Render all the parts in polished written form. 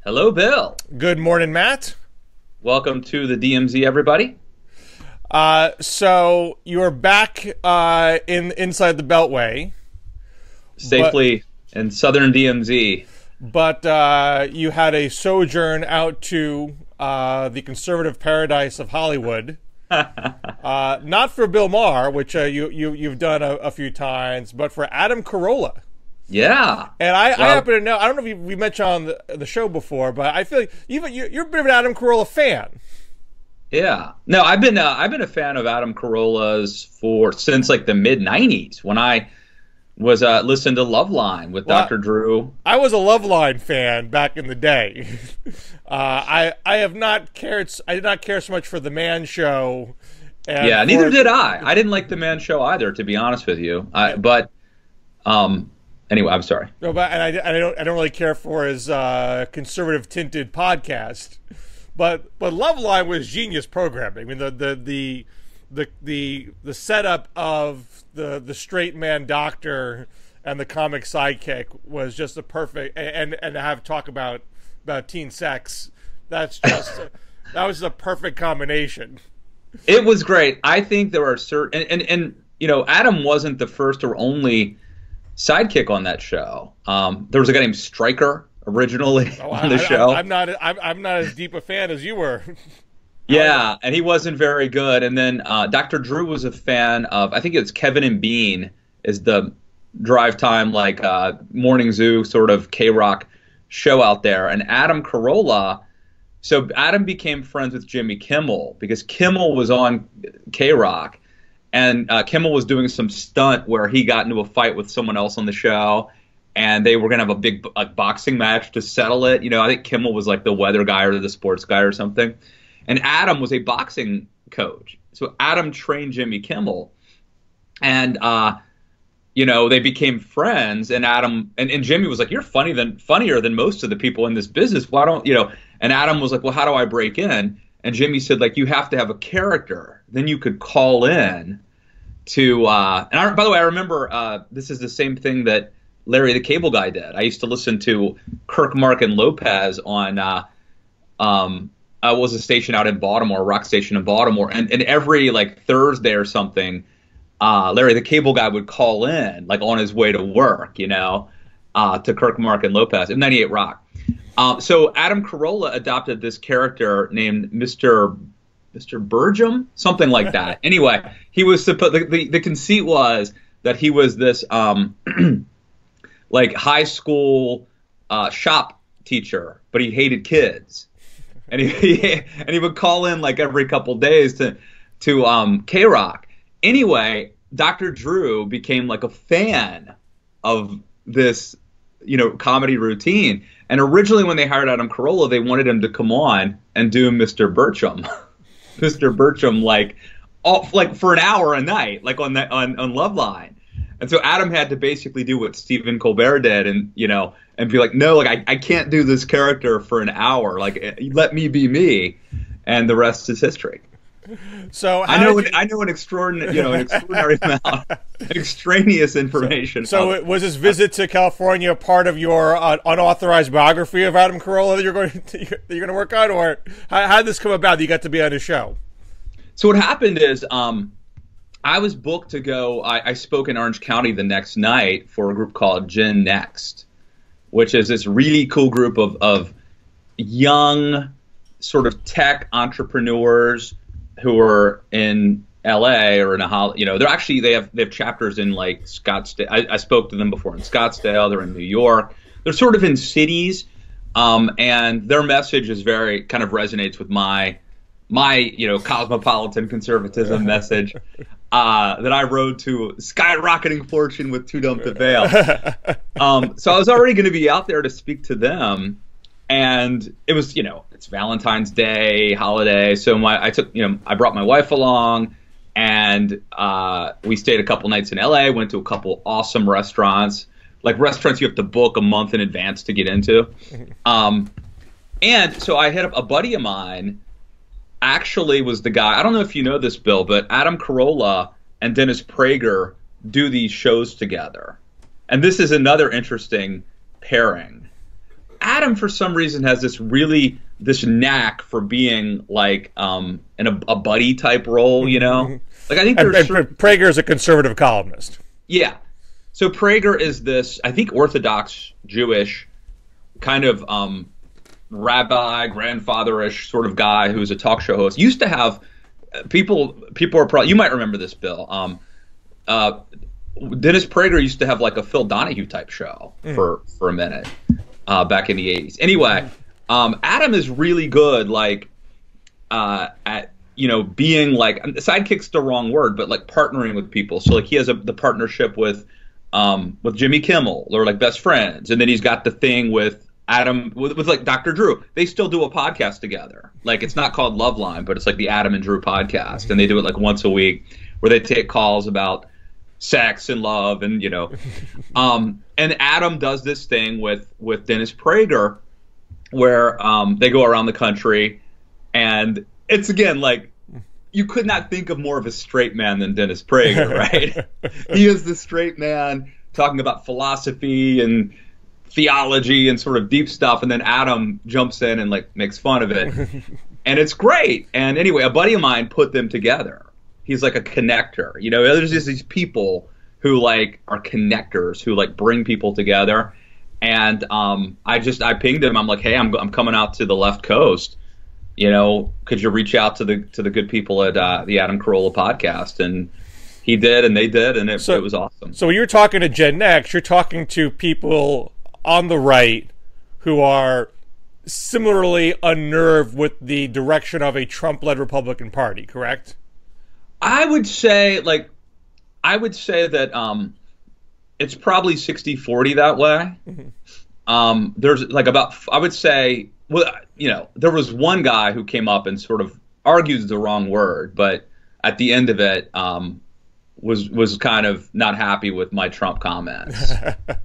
Hello, Bill. Good morning, Matt. Welcome to the DMZ, everybody. So you're back inside the Beltway, Safely in southern DMZ. but you had a sojourn out to the conservative paradise of Hollywood. Not for Bill Maher, which you've done a few times, but for Adam Corolla. Yeah. And I happen to know, I don't know if we mentioned on the show before, but I feel like you're a bit of an Adam Corolla fan. Yeah. No, I've been a fan of Adam Carolla's since like the mid '90s when I was listening to Loveline with Dr. Drew. I was a Loveline fan back in the day. I have not cared. I did not care so much for the Man Show. Yeah, neither did I. I didn't like the Man Show either, to be honest with you. Anyway, I'm sorry. No, but I don't really care for his conservative tinted podcast. But Loveline was genius programming. I mean the setup of the straight man doctor and the comic sidekick was just a perfect, and to have talk about teen sex, that was a perfect combination. It was great. I think there are certain and Adam wasn't the first or only sidekick on that show. There was a guy named Stryker originally on the show. I'm not as deep a fan as you were. Yeah, and he wasn't very good. And then Dr. Drew was a fan of, I think it's Kevin and Bean is the drive time, like morning zoo sort of K-Rock show out there. And Adam Corolla, so Adam became friends with Jimmy Kimmel because Kimmel was on K-Rock. And Kimmel was doing some stunt where he got into a fight with someone else on the show, and they were going to have a big boxing match to settle it. I think Kimmel was like the weather guy or the sports guy or something. And Adam was a boxing coach. So Adam trained Jimmy Kimmel. And, they became friends. And Adam and Jimmy was like, "You're funnier than most of the people in this business. Why don't, And Adam was like, "Well, how do I break in?" And Jimmy said, like, you have to have a character. Then you could call in to by the way, I remember this is the same thing that Larry the Cable Guy did. I used to listen to Kirk, Mark, and Lopez on was a station out in Baltimore, a rock station in Baltimore, and every like Thursday or something, Larry the Cable Guy would call in like on his way to work, to Kirk, Mark, and Lopez in 98 Rock. So Adam Corolla adopted this character named Mr. Burgum, something like that. Anyway, he was the conceit was that he was this like high school shop teacher, but he hated kids, and he would call in like every couple days to K-Rock. Anyway, Dr. Drew became like a fan of this comedy routine. And originally when they hired Adam Corolla, they wanted him to come on and do Mr. Burcham. Mr. Burcham, like for an hour a night, like on Loveline. And so Adam had to basically do what Stephen Colbert did and be like, no, like I can't do this character for an hour. Like let me be me. And the rest is history. So I know an extraordinary amount of extraneous information. So was this visit to California part of your unauthorized biography of Adam Corolla that you're going to work on, or how did this come about that you got to be on his show? So what happened is I was booked to go. I spoke in Orange County the next night for a group called Gen Next, which is this really cool group of young sort of tech entrepreneurs who are in LA or in they have chapters in like Scottsdale. I spoke to them before in Scottsdale. They're in New York. They're sort of in cities, and their message is very kind of resonates with my cosmopolitan conservatism message that I rode to skyrocketing fortune with Too Dumb to Fail. So I was already going to be out there to speak to them. And it was, it's Valentine's Day holiday. So I brought my wife along, and we stayed a couple nights in LA, went to a couple awesome restaurants, like restaurants you have to book a month in advance to get into. And so I hit up a buddy of mine, actually was the guy, I don't know if you know this, Bill, but Adam Corolla and Dennis Prager do these shows together. And this is another interesting pairing. Adam, for some reason, has this knack for being like in a buddy type role, you know. Like I think there's Prager is a conservative columnist. Yeah. So Prager is this, I think, Orthodox Jewish kind of rabbi, grandfatherish sort of guy who's a talk show host. Used to have people are probably, you might remember this, Bill. Dennis Prager used to have like a Phil Donahue type show for a minute back in the 80s. Anyway, Adam is really good, like at being like, sidekick's the wrong word, but like partnering with people. So like he has the partnership with Jimmy Kimmel, or like best friends, and then he's got the thing with Adam with like Dr. Drew. They still do a podcast together. Like it's not called Loveline, but it's like the Adam and Drew podcast, and they do it like once a week where they take calls about sex and love, and and Adam does this thing with Dennis Prager where they go around the country, and it's again like you could not think of more of a straight man than Dennis Prager, right? He is the straight man talking about philosophy and theology and sort of deep stuff, and then Adam jumps in and like makes fun of it, and it's great. And anyway, a buddy of mine put them together. He's like a connector, there's just these people who like are connectors who like bring people together. And I pinged him. I'm like, hey, I'm coming out to the left coast. Could you reach out to the good people at the Adam Corolla podcast? And he did, and they did, and it was awesome. So when you're talking to Gen X, you're talking to people on the right who are similarly unnerved with the direction of a Trump-led Republican Party, correct? I would say that it's probably 60-40 that way. Mm-hmm. There's like I would say, there was one guy who came up and sort of argued the wrong word, but at the end of it, was kind of not happy with my Trump comments.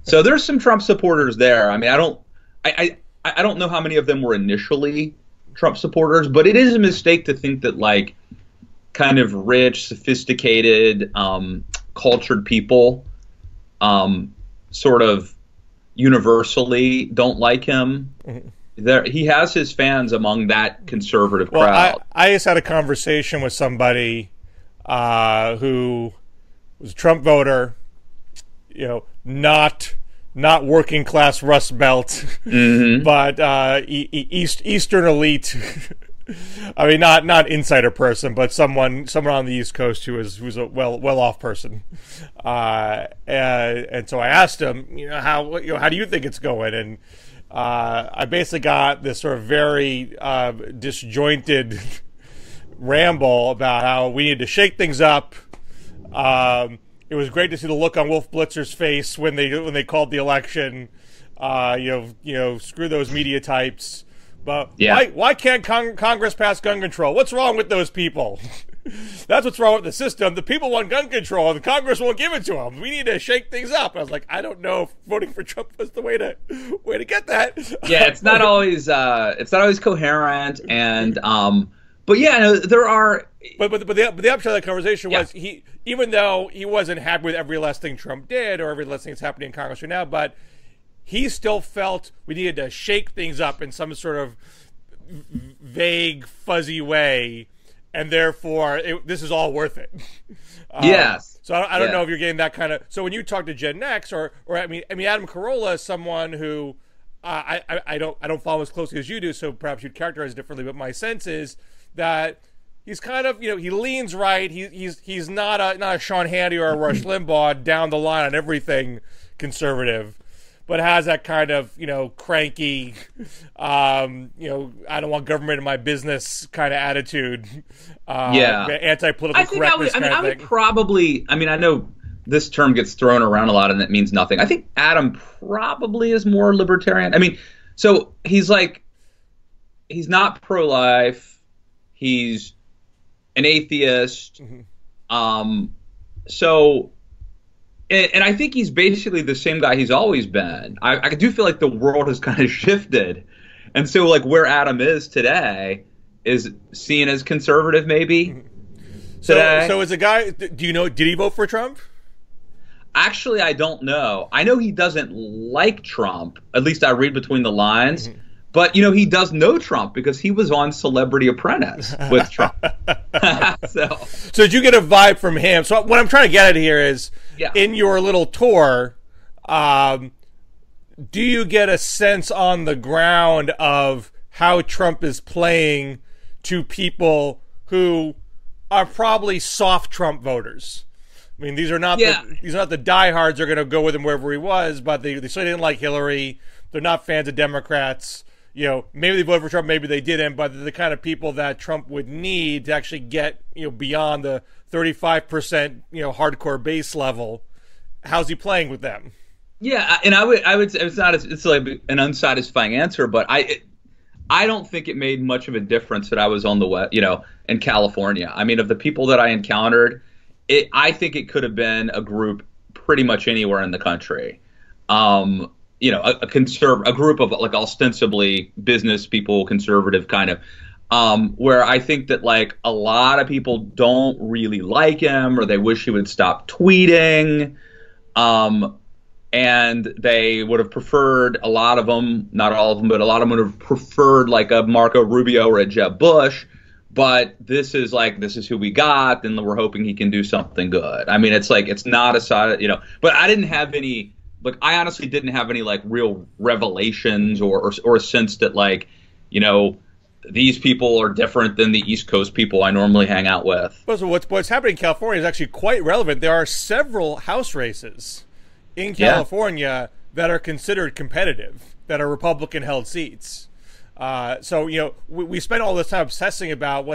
So there's some Trump supporters there. I mean, I don't know how many of them were initially Trump supporters, but it is a mistake to think that like kind of rich, sophisticated, cultured people sort of universally don't like him. Mm-hmm. He has his fans among that conservative crowd. I just had a conversation with somebody who was a Trump voter, not working class Rust Belt, mm-hmm. but Eastern elite. I mean, not insider person, but someone on the East Coast who's a well off person, and so I asked him, how do you think it's going? And I basically got this sort of very disjointed ramble about how we need to shake things up. It was great to see the look on Wolf Blitzer's face when they called the election. Screw those media types. But yeah. Why can't Congress pass gun control? What's wrong with those people? That's what's wrong with the system. The people want gun control, and the Congress won't give it to them. We need to shake things up. And I was like, I don't know if voting for Trump was the way to get that. Yeah, it's not always coherent, and but yeah, no, there are. But the upshot of that conversation was even though he wasn't happy with every last thing Trump did or every last thing that's happening in Congress right now, but he still felt we needed to shake things up in some sort of vague, fuzzy way, and therefore this is all worth it. Yes. So I don't know if you're getting that kind of. So when you talk to Gen X, or I mean Adam Corolla is someone who I don't follow as closely as you do, so perhaps you'd characterize it differently. But my sense is that he's kind of he leans right. He's not a Sean Hannity or a Rush Limbaugh down the line on everything conservative, but has that kind of, cranky, I don't want government in my business kind of attitude. Anti-political correctness kind of thing. I would probably, I know this term gets thrown around a lot and it means nothing. I think Adam probably is more libertarian. So he's not pro-life. He's an atheist. Mm-hmm. And I think he's basically the same guy he's always been. I do feel like the world has kind of shifted. And so like where Adam is today is seen as conservative maybe. So as a guy, do you know, did he vote for Trump? Actually, I don't know. I know he doesn't like Trump. At least I read between the lines. But, you know, he does know Trump because he was on Celebrity Apprentice with Trump. So did you get a vibe from him? So what I'm trying to get at here is, in your little tour, do you get a sense on the ground of how Trump is playing to people who are probably soft Trump voters? I mean, these are not the diehards who are going to go with him wherever he was, but they certainly didn't like Hillary. They're not fans of Democrats. You know, maybe they voted for Trump, maybe they didn't, but they're the kind of people that Trump would need to actually get, you know, beyond the 35%, you know, hardcore base level. How's he playing with them? Yeah, and I would say it's like an unsatisfying answer, but I don't think it made much of a difference that I was on the West, you know, in California. I mean, of the people that I encountered, I think it could have been a group pretty much anywhere in the country. You know, a group of like ostensibly business people, conservative kind of, where I think that like a lot of people don't really like him, or they wish he would stop tweeting. And they would have preferred, a lot of them, not all of them, but a lot of them would have preferred like a Marco Rubio or a Jeb Bush. But this is who we got, and we're hoping he can do something good. I mean, it's like, it's not a side, you know, but I didn't have any, like, I honestly didn't have any like real revelations or a sense that like, you know, these people are different than the East Coast people I normally hang out with. Well, so what's happening in California is actually quite relevant. There are several House races in California that are considered competitive, that are Republican-held seats. So, you know, we spend all this time obsessing about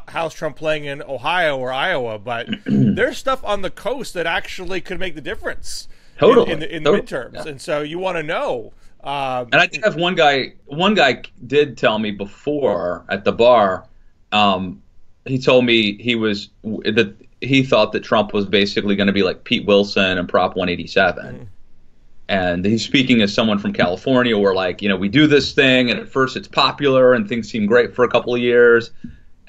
how's Trump playing in Ohio or Iowa, but there's stuff on the coast that actually could make the difference. Totally. In the midterms. Yeah. And so you want to know. And I did have one guy did tell me before at the bar, he told me he thought that Trump was basically going to be like Pete Wilson and Prop 187. And he's speaking as someone from California where, like, you know, we do this thing and at first it's popular and things seem great for a couple of years.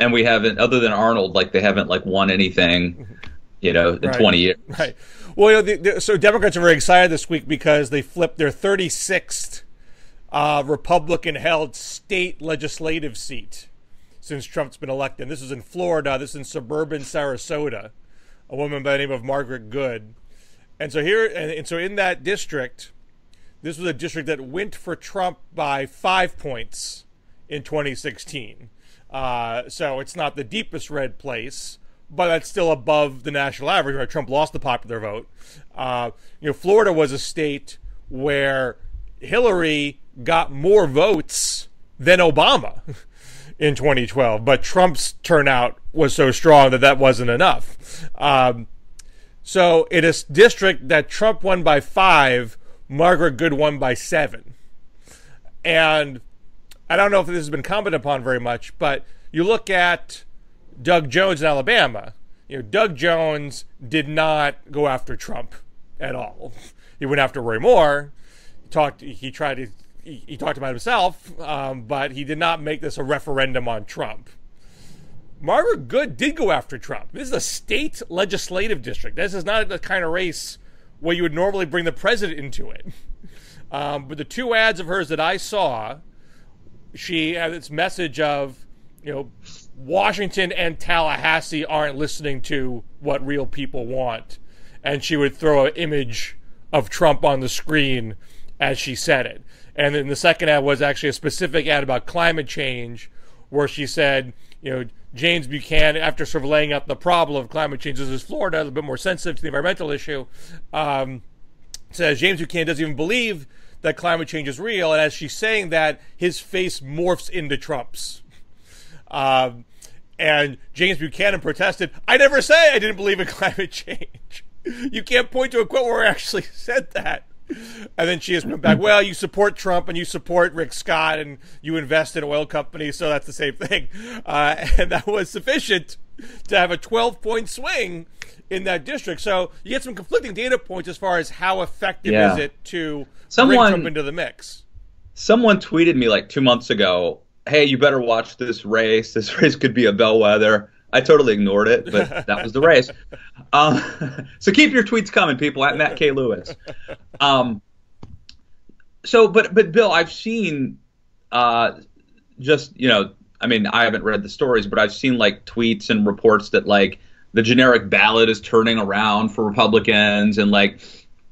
And we haven't, other than Arnold, like they haven't like won anything, you know, in 20 years. Right. Well, you know, so Democrats are very excited this week because they flipped their 36th Republican-held state legislative seat since Trump's been elected. This is in Florida. This is in suburban Sarasota. A woman by the name of Margaret Good. And so so in that district, this was a district that went for Trump by 5 points in 2016. So it's not the deepest red place, but that's still above the national average, right? Trump lost the popular vote. You know, Florida was a state where Hillary got more votes than Obama in 2012, but Trump's turnout was so strong that wasn't enough. So in a district that Trump won by 5, Margaret Good won by 7. And I don't know if this has been commented upon very much, but you look at Doug Jones in Alabama. You know, Doug Jones did not go after Trump at all. He went after Roy Moore. He talked about himself, but he did not make this a referendum on Trump. Margaret Good did go after Trump. This is a state legislative district. This is not the kind of race where you would normally bring the president into it. But the 2 ads of hers that I saw, she had this message of, you know, Washington and Tallahassee aren't listening to what real people want. And she would throw an image of Trump on the screen as she said it. And then the second ad was actually a specific ad about climate change, where she said, you know, James Buchanan, after sort of laying out the problem of climate change, this is Florida, a little bit more sensitive to the environmental issue, says James Buchanan doesn't even believe that climate change is real. And as she's saying that, his face morphs into Trump's. And James Buchanan protested, I never say I didn't believe in climate change. You can't point to a quote where I actually said that. And then she has come back, well, you support Trump and you support Rick Scott and you invest in oil companies, so that's the same thing. And that was sufficient to have a 12-point swing in that district. So you get some conflicting data points as far as how effective is it to bring Trump into the mix. Someone tweeted me like 2 months ago, hey, you better watch this race. This race could be a bellwether. I totally ignored it, but that was the race. So keep your tweets coming, people, at Matt K. Lewis. But Bill, I've seen just, I mean, I haven't read the stories, but I've seen like tweets and reports that like the generic ballot is turning around for Republicans, and like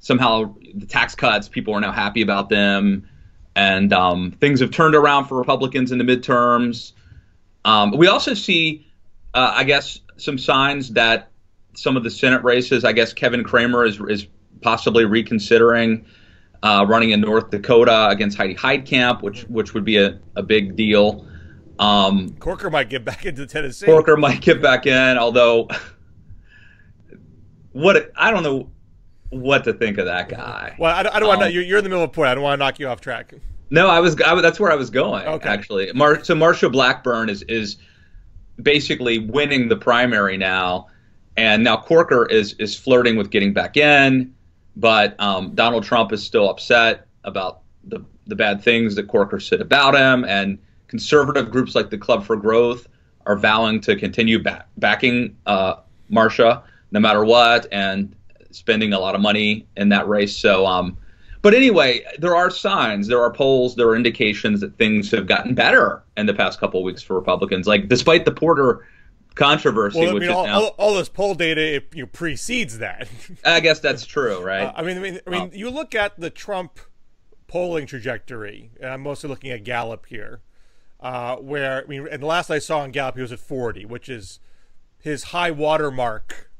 somehow the tax cuts, people are now happy about them, and things have turned around for Republicans in the midterms. We also see, I guess, some signs that some of the Senate races, I guess Kevin Cramer is possibly reconsidering running in North Dakota against Heidi Heitkamp, which would be a big deal. Corker might get back into Tennessee. Corker might get back in, although I don't know what to think of that guy. Well, I don't want to. You're in the middle of a point. I don't want to knock you off track. No, that's where I was going. Okay. Actually, so Marsha Blackburn is basically winning the primary now, and now Corker is flirting with getting back in, but Donald Trump is still upset about the bad things that Corker said about him, and conservative groups like the Club for Growth are vowing to continue backing Marsha no matter what, and spending a lot of money in that race. So, but anyway, there are signs, there are polls, there are indications that things have gotten better in the past couple of weeks for Republicans. Like despite the Porter controversy, well, which all this poll data precedes that. I guess that's true, right? I mean, you look at the Trump polling trajectory, and I'm mostly looking at Gallup here, where and the last I saw on Gallup, he was at 40, which is his high water mark.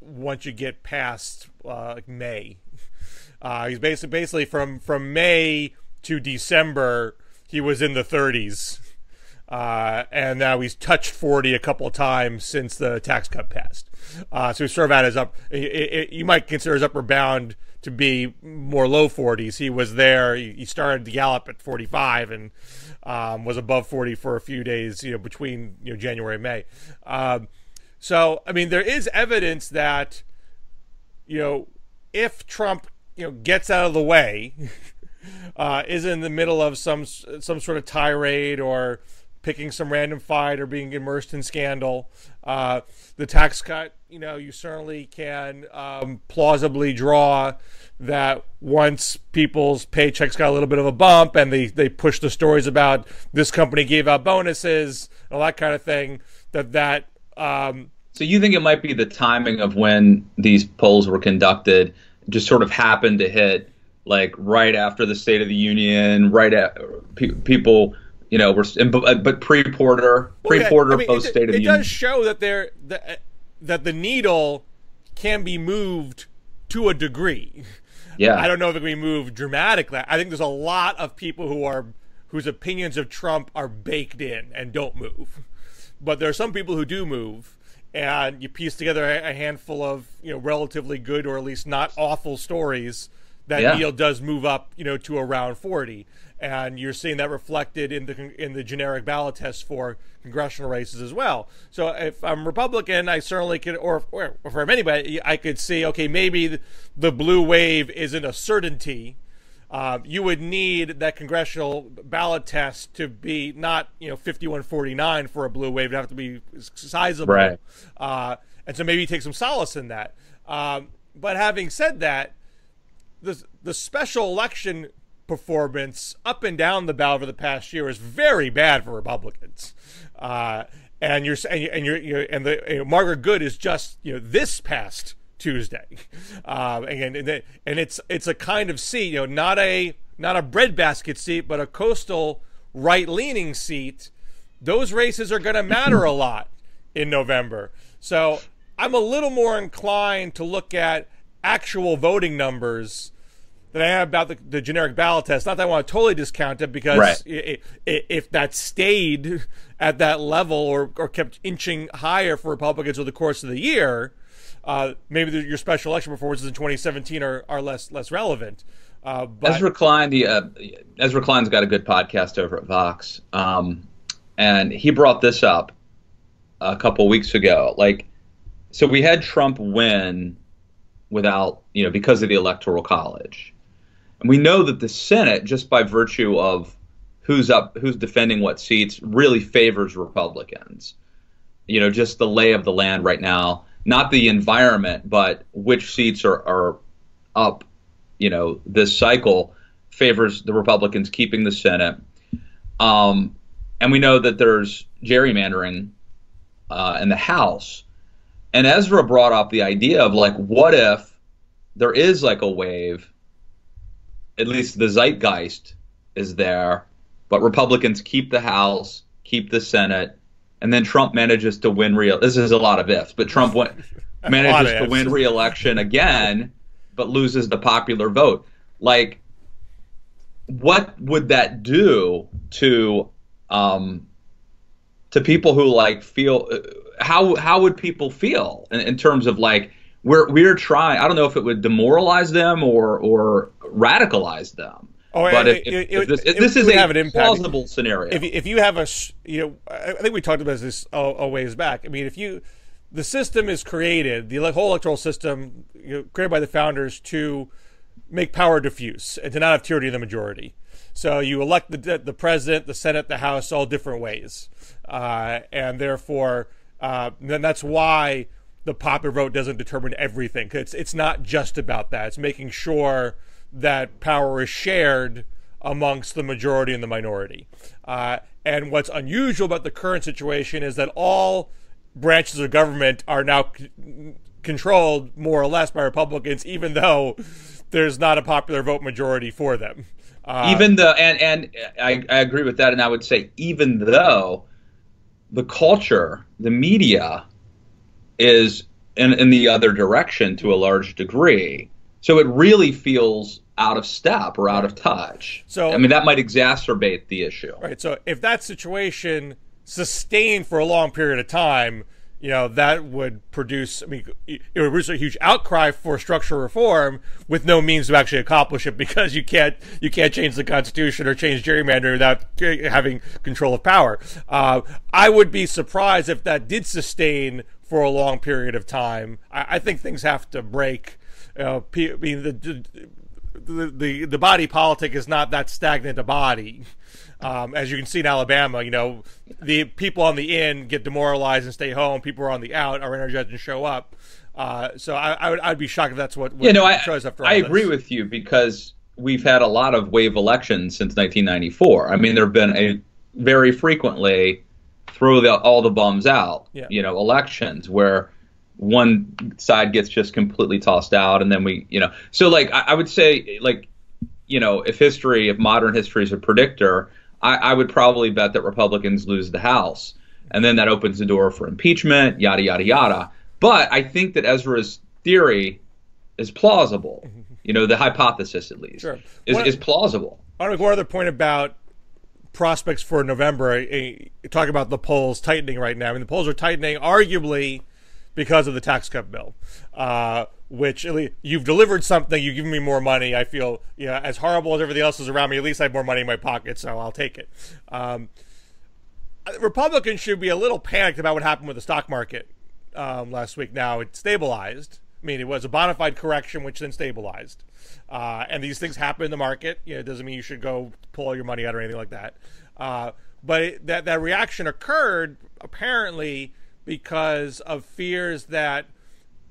Once you get past like May, he's basically from May to December, he was in the 30s, and now he's touched 40 a couple of times since the tax cut passed. So he's sort of at his you might consider his upper bound to be more low 40s. He was there. He started the Gallup at 45 and was above 40 for a few days, between January and May. So, I mean, there is evidence that, if Trump, gets out of the way, is in the middle of some sort of tirade or picking some random fight or being immersed in scandal, the tax cut, you certainly can plausibly draw that once people's paychecks got a little bit of a bump and they pushed the stories about this company gave out bonuses, all that kind of thing, that so you think it might be the timing of when these polls were conducted just sort of happened to hit like right after the State of the Union, right at people, but pre-Porter, post State of the Union. It does show that that the needle can be moved to a degree. Yeah. I don't know if it can be moved dramatically. I think there's a lot of people whose opinions of Trump are baked in and don't move. But there are some people who do move, and you piece together a handful of relatively good or at least not awful stories that needle does move up to around 40, and you're seeing that reflected in the generic ballot test for congressional races as well. So if I'm Republican, I certainly could, or for anybody, I could see, okay, maybe the blue wave isn't a certainty. You would need that congressional ballot test to be not 51-49 for a blue wave. It'd have to be sizable, right? And so maybe take some solace in that. But having said that, the special election performance up and down the ballot for the past year is very bad for Republicans. And Margaret Good is just this past Tuesday, and it's a kind of seat, not a breadbasket seat, but a coastal right-leaning seat. Those races are going to matter a lot in November. So I'm a little more inclined to look at actual voting numbers than I am about the generic ballot test. Not that I want to totally discount it, because if that stayed at that level or kept inching higher for Republicans over the course of the year, maybe your special election performances in 2017 are less relevant. But Ezra Klein's got a good podcast over at Vox, and he brought this up a couple weeks ago. So we had Trump win without, because of the Electoral College, and we know that the Senate, just by virtue of who's defending what seats, really favors Republicans. just the lay of the land right now, not the environment, but which seats are up, this cycle favors the Republicans keeping the Senate. And we know that there's gerrymandering in the House. And Ezra brought up the idea of, like, what if there is like a wave, at least the zeitgeist is there, but Republicans keep the House, keep the Senate, and then Trump manages to win this is a lot of ifs, but Trump manages to win re-election again, but loses the popular vote. Like, what would that do to people who, like, feel how would people feel in terms of, like, we're trying? I don't know if it would demoralize them or radicalize them. But if this is a plausible scenario. If you have I think we talked about this a ways back. I mean, the system is created, the whole electoral system created by the founders to make power diffuse and to not have tyranny of the majority. So you elect the president, the Senate, the House, all different ways, and therefore, then that's why the popular vote doesn't determine everything. 'Cause it's not just about that. It's making sure that power is shared amongst the majority and the minority. And what's unusual about the current situation is that all branches of government are now controlled more or less by Republicans, even though there's not a popular vote majority for them. And I agree with that, and I would say even though the culture, the media, is in the other direction to a large degree, so it really feels out of step or out of touch. So, I mean, that might exacerbate the issue. Right. So if that situation sustained for a long period of time, that would produce, it would produce a huge outcry for structural reform with no means to actually accomplish it, because you can't change the Constitution or change gerrymandering without having control of power. I would be surprised if that did sustain for a long period of time. I think things have to break. The body politic is not that stagnant a body. As you can see in Alabama, the people on the in get demoralized and stay home. People who are on the out are energized and show up. So I'd be shocked if that's what shows after all I agree with you, because we've had a lot of wave elections since 1994. I mean, there have been very frequently throw all the bums out, elections where one side gets just completely tossed out, and then so, like, I would say, like, if modern history is a predictor, I would probably bet that Republicans lose the House, and then that opens the door for impeachment, yada, yada, yada. But I think that Ezra's theory is plausible. The hypothesis, at least, is plausible. I want to make one other point about prospects for November. Talk about the polls tightening right now. I mean, the polls are tightening arguably because of the tax cut bill, which, at least, you've delivered something. You've given me more money. I feel, as horrible as everything else is around me, at least I have more money in my pocket, so I'll take it. Republicans should be a little panicked about what happened with the stock market last week. Now, it stabilized. I mean, it was a bona fide correction, which then stabilized. And these things happen in the market. It doesn't mean you should go pull all your money out or anything like that. But that reaction occurred, apparently, because of fears that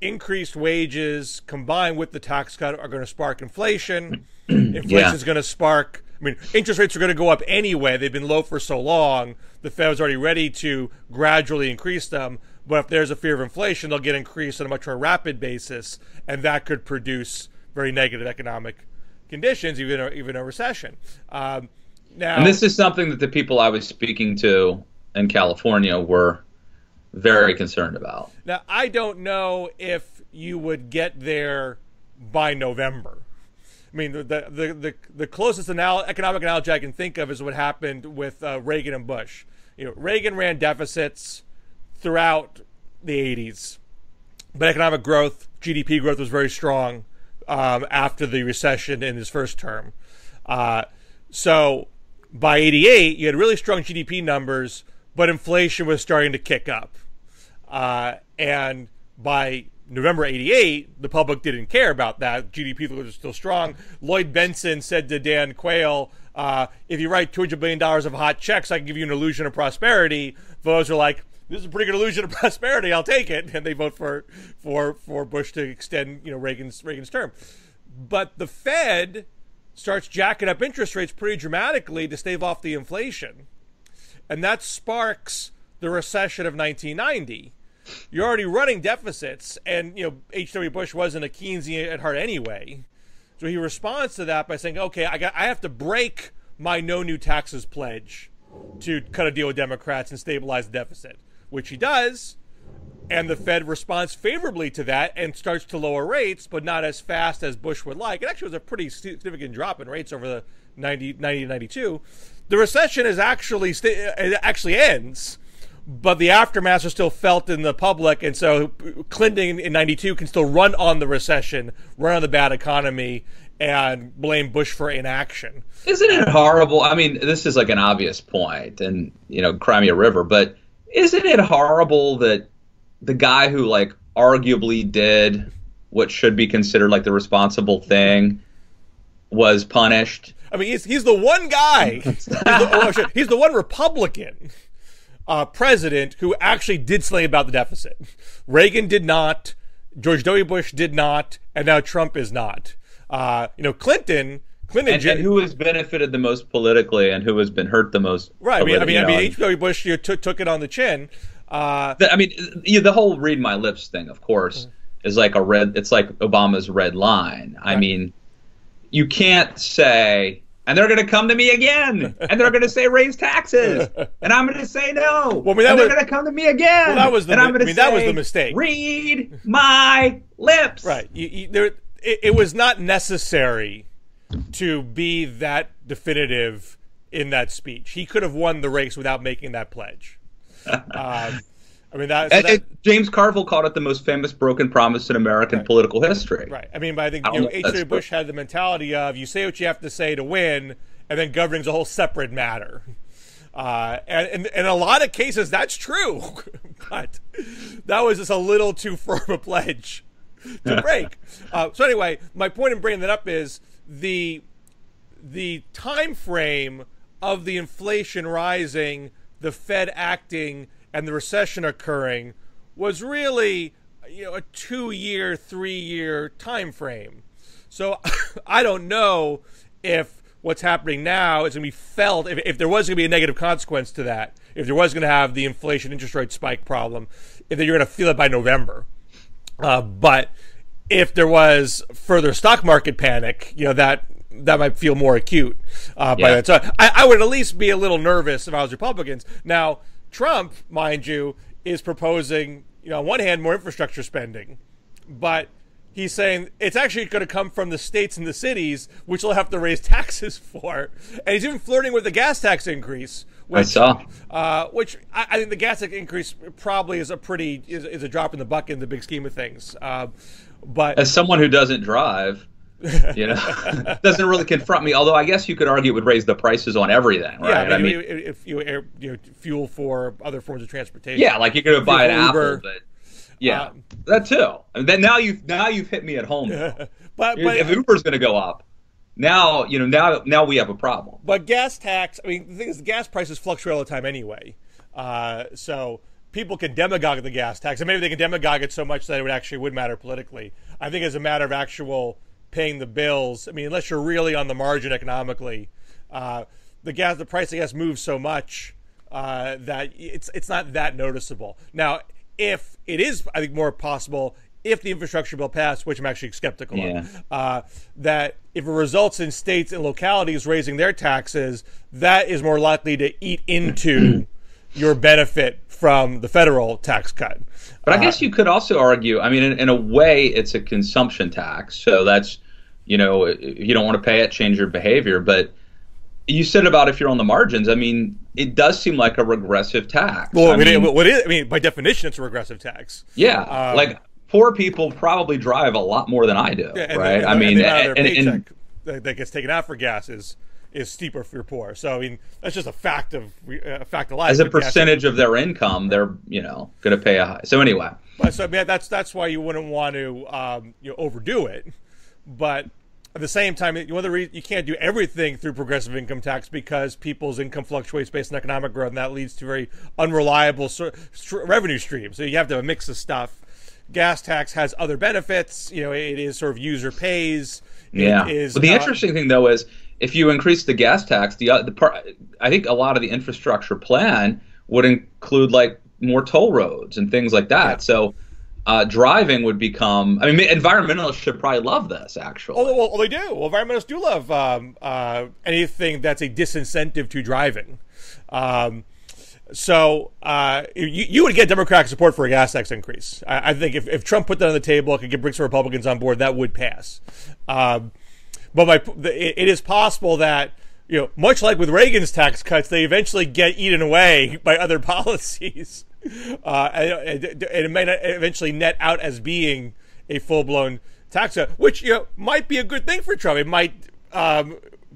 increased wages combined with the tax cut are going to spark inflation. Inflation is going to spark, interest rates are going to go up anyway. They've been low for so long. The Fed was already ready to gradually increase them. But if there's a fear of inflation, they'll get increased on a much more rapid basis, and that could produce very negative economic conditions, even a recession. Now, and this is something that the people I was speaking to in California were very concerned about. Now, I don't know if you would get there by November. The closest economic analogy I can think of is what happened with Reagan and Bush. Reagan ran deficits throughout the 80s, but economic growth, GDP growth, was very strong after the recession in his first term. So by 88, you had really strong GDP numbers, but inflation was starting to kick up. And by November 88, the public didn't care about that. GDP was still strong. Lloyd Benson said to Dan Quayle, if you write $200 billion of hot checks, I can give you an illusion of prosperity. Voters are like, this is a pretty good illusion of prosperity. I'll take it. And they vote for Bush to extend, Reagan's term. But the Fed starts jacking up interest rates pretty dramatically to stave off the inflation. And that sparks the recession of 1990. You're already running deficits, and H.W. Bush wasn't a Keynesian at heart anyway. So he responds to that by saying, okay, I have to break my no new taxes pledge to cut a deal with Democrats and stabilize the deficit, which he does. And the Fed responds favorably to that and starts to lower rates, but not as fast as Bush would like. It actually was a pretty significant drop in rates over the 90 to 92. The recession is it actually ends, but the aftermath is still felt in the public. And so Clinton in 92 can still run on the recession, run on the bad economy, and blame Bush for inaction. Isn't it horrible? I mean, this is like an obvious point, and cry me a river, but isn't it horrible that the guy who arguably did what should be considered like the responsible thing was punished? I mean, he's the one guy, he's the one Republican president who actually did something about the deficit. Reagan did not, George W. Bush did not, and now Trump is not. Clinton, and who has benefited the most politically, and who has been hurt the most. Right. I mean, H.W. Bush took it on the chin. The whole "read my lips" thing, of course, is like it's like Obama's red line. Right. I mean, you can't say, and they're going to come to me again, and they're going to say raise taxes, and I'm going to say no. Well, they're going to come to me again. Well, that was the mistake. Read my lips. Right. It was not necessary to be that definitive in that speech. He could have won the race without making that pledge. James Carville called it the most famous broken promise in American political history. Right. I mean, but I think H.W. Bush had the mentality of you say what you have to say to win, and then governing's a whole separate matter. And in a lot of cases, that's true. But that was just a little too firm a pledge to break. So anyway, my point in bringing that up is the time frame of the inflation rising, the Fed acting, and the recession occurring was really a 2-year, 3-year time frame. So I don't know if what's happening now is going to be felt, if there was going to be a negative consequence to that, if there was going to have the inflation interest rate spike problem, if you're going to feel it by November. But if there was further stock market panic, that might feel more acute by that. So I would at least be a little nervous if I was Republicans. Now, Trump, mind you, is proposing, on one hand, more infrastructure spending, but he's saying it's actually going to come from the states and the cities, which will have to raise taxes for. And he's even flirting with the gas tax increase. Which I think the gas tax increase probably is a drop in the bucket in the big scheme of things. But as someone who doesn't drive, doesn't really confront me. Although I guess you could argue it would raise the prices on everything, right? Yeah, I mean if you fuel for other forms of transportation. Yeah, like you're going to buy an Apple, but that too. And then now you've hit me at home. But if Uber's going to go up, now we have a problem. But gas tax. I mean, the thing is, the gas prices fluctuate all the time anyway. So people can demagogue the gas tax, and maybe they can demagogue it so much that it would matter politically. I think as a matter of actual paying the bills, I mean, unless you're really on the margin economically, the price of gas moves so much that it's not that noticeable. Now, if it is, I think, more possible if the infrastructure bill passed, which I'm actually skeptical of, that if it results in states and localities raising their taxes, that is more likely to eat into your benefit from the federal tax cut. But I guess you could also argue, I mean, in a way, it's a consumption tax. So that's, you don't want to pay it, change your behavior. But you said about if you're on the margins, I mean, it does seem like a regressive tax. Well, I mean, by definition, it's a regressive tax. Yeah, like poor people probably drive a lot more than I do, right? I mean, their paycheck that gets taken out for gas is steeper if you're poor. So I mean, that's just a fact of life. As a percentage of their income, they're going to pay a high. So anyway, so I mean, that's why you wouldn't want to overdo it. But At the same time, you can't do everything through progressive income tax because people's income fluctuates based on economic growth, and that leads to very unreliable revenue streams. So you have to have a mix of stuff. Gas tax has other benefits. You know, it is sort of user pays. Yeah. But the interesting thing, though, is if you increase the gas tax, I think a lot of the infrastructure plan would include like more toll roads and things like that. Yeah. So driving would become. I mean, environmentalists should probably love this. Actually, well, they do. Well, environmentalists do love anything that's a disincentive to driving. So you would get Democratic support for a gas tax increase. I think if Trump put that on the table, it could bring some Republicans on board, that would pass. But it is possible that, you know, much like with Reagan's tax cuts, they eventually get eaten away by other policies. And it may not eventually net out as being a full-blown tax cut, which, you know, might be a good thing for Trump. It might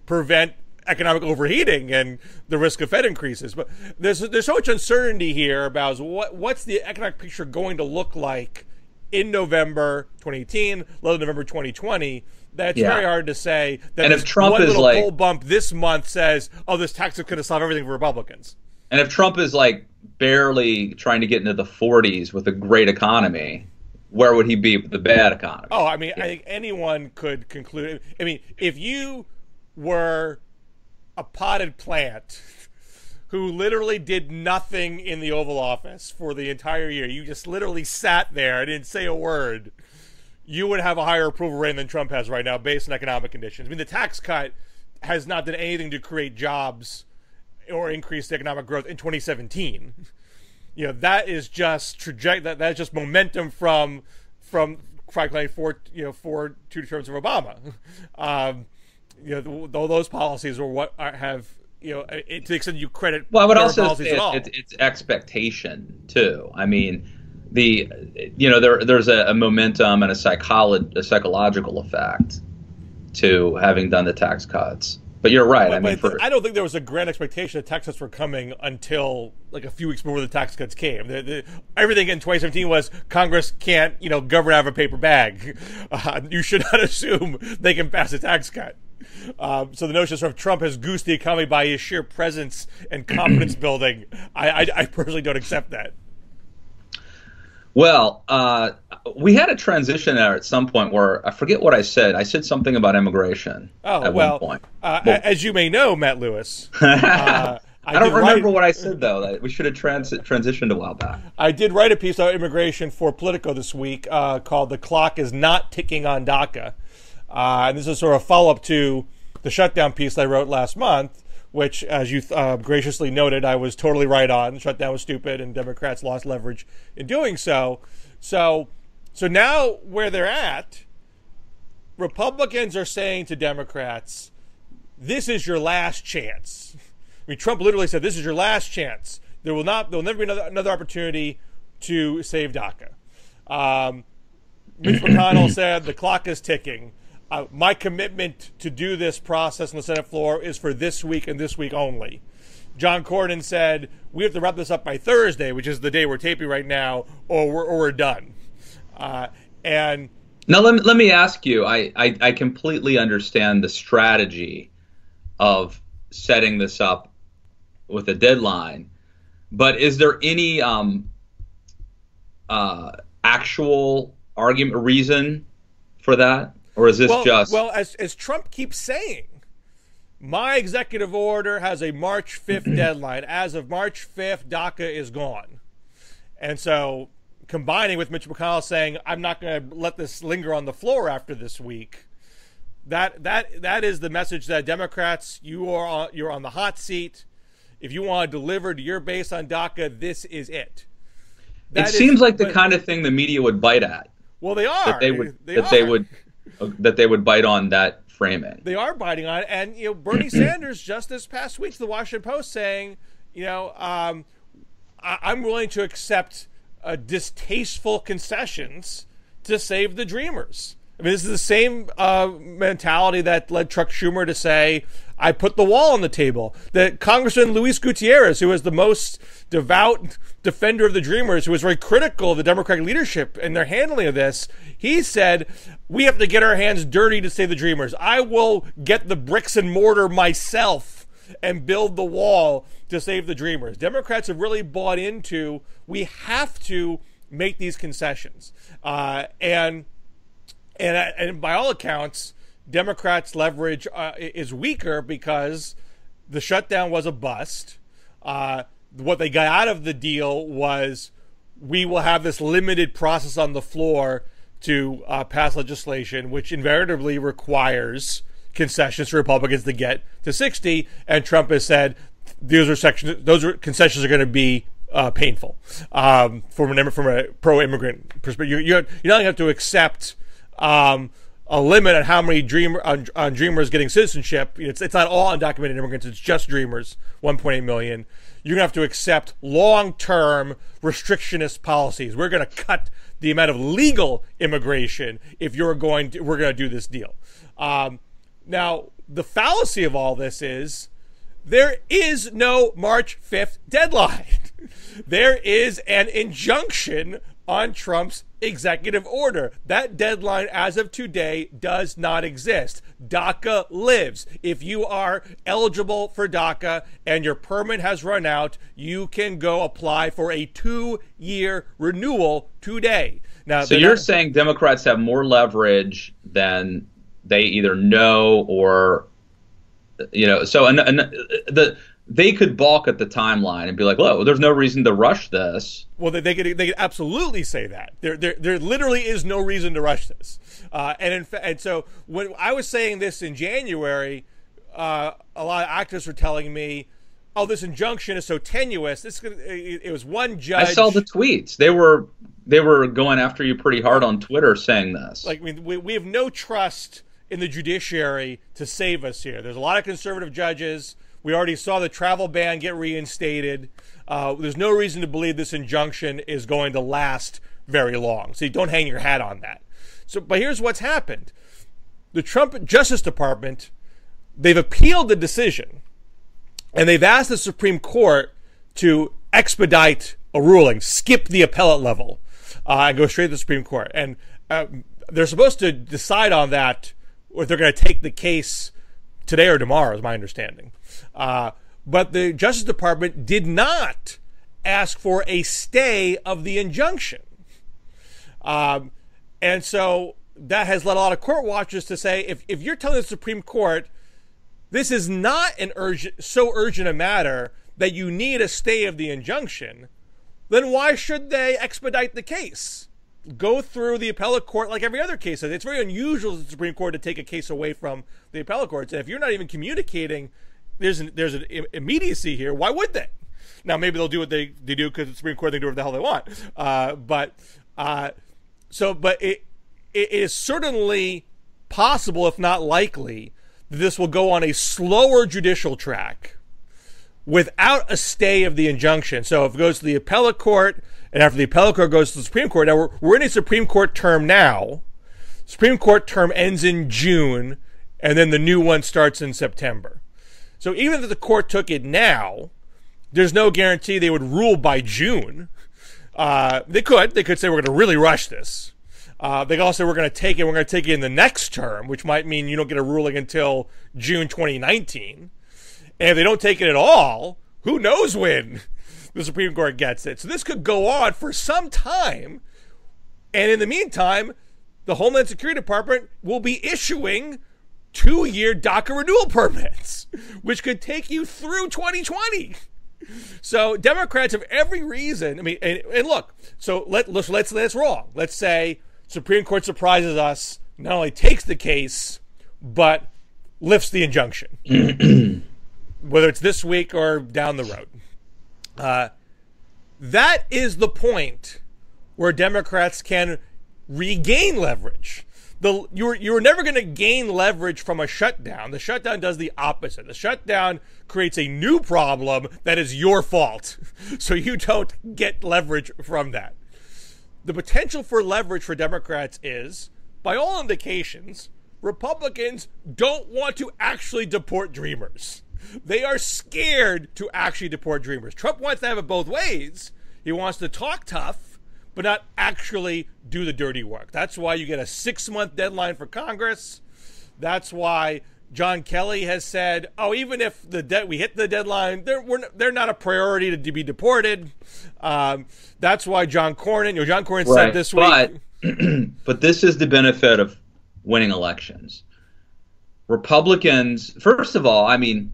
prevent economic overheating and the risk of Fed increases. But there's so much uncertainty here about what's the economic picture going to look like in November 2018, let November 2020. That's very hard to say. That and if Trump one is little like poll bump this month says, "Oh, this tax is going to solve everything for Republicans," and if Trump is like barely trying to get into the 40s with a great economy, where would he be with the bad economy? Oh, I mean, I think anyone could conclude. I mean, if you were a potted plant who literally did nothing in the Oval Office for the entire year, you just literally sat there and didn't say a word, you would have a higher approval rating than Trump has right now based on economic conditions. I mean, the tax cut has not done anything to create jobs or increase economic growth in 2017. You know, that is just that is just momentum from frankly four two terms of Obama. You know, those policies are what have, you know, to the extent you credit. Well, I would also say it's expectation too. I mean, there's a momentum and a psychological effect to having done the tax cuts. But you're right. I don't think there was a grand expectation that tax cuts were coming until like a few weeks before the tax cuts came. Everything in 2017 was Congress can't, you know, govern out of a paper bag. You should not assume they can pass a tax cut. So the notion of Trump has goosed the economy by his sheer presence and confidence building, I personally don't accept that. Well, we had a transition there at some point where I forget what I said. I said something about immigration at one point. As you may know, Matt Lewis. I don't remember what I said, though. We should have transitioned a while back. I did write a piece on immigration for Politico this week called "The Clock is Not Ticking on DACA." And this is sort of a follow-up to the shutdown piece I wrote last month, which, as you graciously noted, I was totally right on. The shutdown was stupid, and Democrats lost leverage in doing so. So now where they're at, Republicans are saying to Democrats, this is your last chance. I mean, Trump literally said, this is your last chance. There'll never be another opportunity to save DACA. Mitch McConnell said, the clock is ticking. My commitment to do this process on the Senate floor is for this week and this week only. John Cornyn said, we have to wrap this up by Thursday, which is the day we're taping right now, or we're done. And now let me ask you, I completely understand the strategy of setting this up with a deadline, but is there any actual argument, reason for that? Or is this just... Well, as Trump keeps saying, my executive order has a March 5th deadline. As of March 5th, DACA is gone. And so combining with Mitch McConnell saying, I'm not going to let this linger on the floor after this week, that is the message that Democrats, you're on the hot seat. If you want to deliver to your base on DACA, this is it. It seems like the kind of thing the media would bite at. Well, they are. That they would bite on that framing. They are biting on it, and you know, Bernie Sanders just this past week to the Washington Post saying, you know, I'm willing to accept distasteful concessions to save the Dreamers. I mean, this is the same mentality that led Chuck Schumer to say, I put the wall on the table. That Congressman Luis Gutierrez, who was the most devout defender of the Dreamers, who was very critical of the Democratic leadership and their handling of this, he said, we have to get our hands dirty to save the Dreamers. I will get the bricks and mortar myself and build the wall to save the Dreamers. Democrats have really bought into, we have to make these concessions. And by all accounts, Democrats' leverage is weaker because the shutdown was a bust. What they got out of the deal was we will have this limited process on the floor to pass legislation, which invariably requires concessions for Republicans to get to 60. And Trump has said those concessions are going to be painful from a pro-immigrant perspective. You not only have to accept a limit on how many Dreamers getting citizenship. It's not all undocumented immigrants. It's just Dreamers, 1.8 million. You're going to have to accept long-term restrictionist policies. We're going to cut the amount of legal immigration if we're going to do this deal. Now, the fallacy of all this is there is no March 5th deadline. There is an injunction on Trump's executive order. That deadline, as of today, does not exist. DACA lives. If you are eligible for DACA and your permit has run out, you can go apply for a 2-year renewal today. Now, so you're saying Democrats have more leverage than they either know or, they could balk at the timeline and be like, "Well, there's no reason to rush this." Well, they could absolutely say that. There literally is no reason to rush this. And so when I was saying this in January, a lot of activists were telling me, "Oh, this injunction is so tenuous." It was one judge. I saw the tweets. They were going after you pretty hard on Twitter saying this. Like, I mean, we have no trust in the judiciary to save us here. There's a lot of conservative judges. We already saw the travel ban get reinstated. There's no reason to believe this injunction is going to last very long. So you don't hang your hat on that. But here's what's happened. The Trump Justice Department, they've appealed the decision, and they've asked the Supreme Court to expedite a ruling, skip the appellate level, and go straight to the Supreme Court. And they're supposed to decide on that, or they're going to take the case today or tomorrow, is my understanding. But the Justice Department did not ask for a stay of the injunction. And so that has led a lot of court watchers to say, if you're telling the Supreme Court this is not so urgent a matter that you need a stay of the injunction, then why should they expedite the case? Go through the appellate court like every other case. It's very unusual for the Supreme Court to take a case away from the appellate courts. And if you're not even communicating, there's an immediacy here. Why would they? Now, maybe they'll do what they do because the Supreme Court can do whatever the hell they want. But it is certainly possible, if not likely, that this will go on a slower judicial track without a stay of the injunction. So if it goes to the appellate court, and after the appellate court goes to the Supreme Court, now we're in a Supreme Court term now. Supreme Court term ends in June, and then the new one starts in September. So even if the court took it now, there's no guarantee they would rule by June. They could say we're going to really rush this. They could also say we're going to take it in the next term, which might mean you don't get a ruling until June 2019. And if they don't take it at all, who knows when the Supreme Court gets it. So this could go on for some time. And in the meantime, the Homeland Security Department will be issuing 2-year DACA renewal permits, which could take you through 2020. So Democrats have every reason. I mean, and look, so let's wrong. Let's say Supreme Court surprises us, not only takes the case, but lifts the injunction, whether it's this week or down the road. That is the point where Democrats can regain leverage. You're never going to gain leverage from a shutdown. The shutdown does the opposite. The shutdown creates a new problem that is your fault, so you don't get leverage from that. The potential for leverage for Democrats is, by all indications, Republicans don't want to actually deport Dreamers. They are scared to actually deport Dreamers. Trump wants to have it both ways. He wants to talk tough, but not actually do the dirty work. That's why you get a 6-month deadline for Congress. That's why John Kelly has said, "Oh, even if we hit the deadline, they're not a priority to be deported." That's why John Cornyn said this week. But this is the benefit of winning elections. Republicans, first of all, I mean,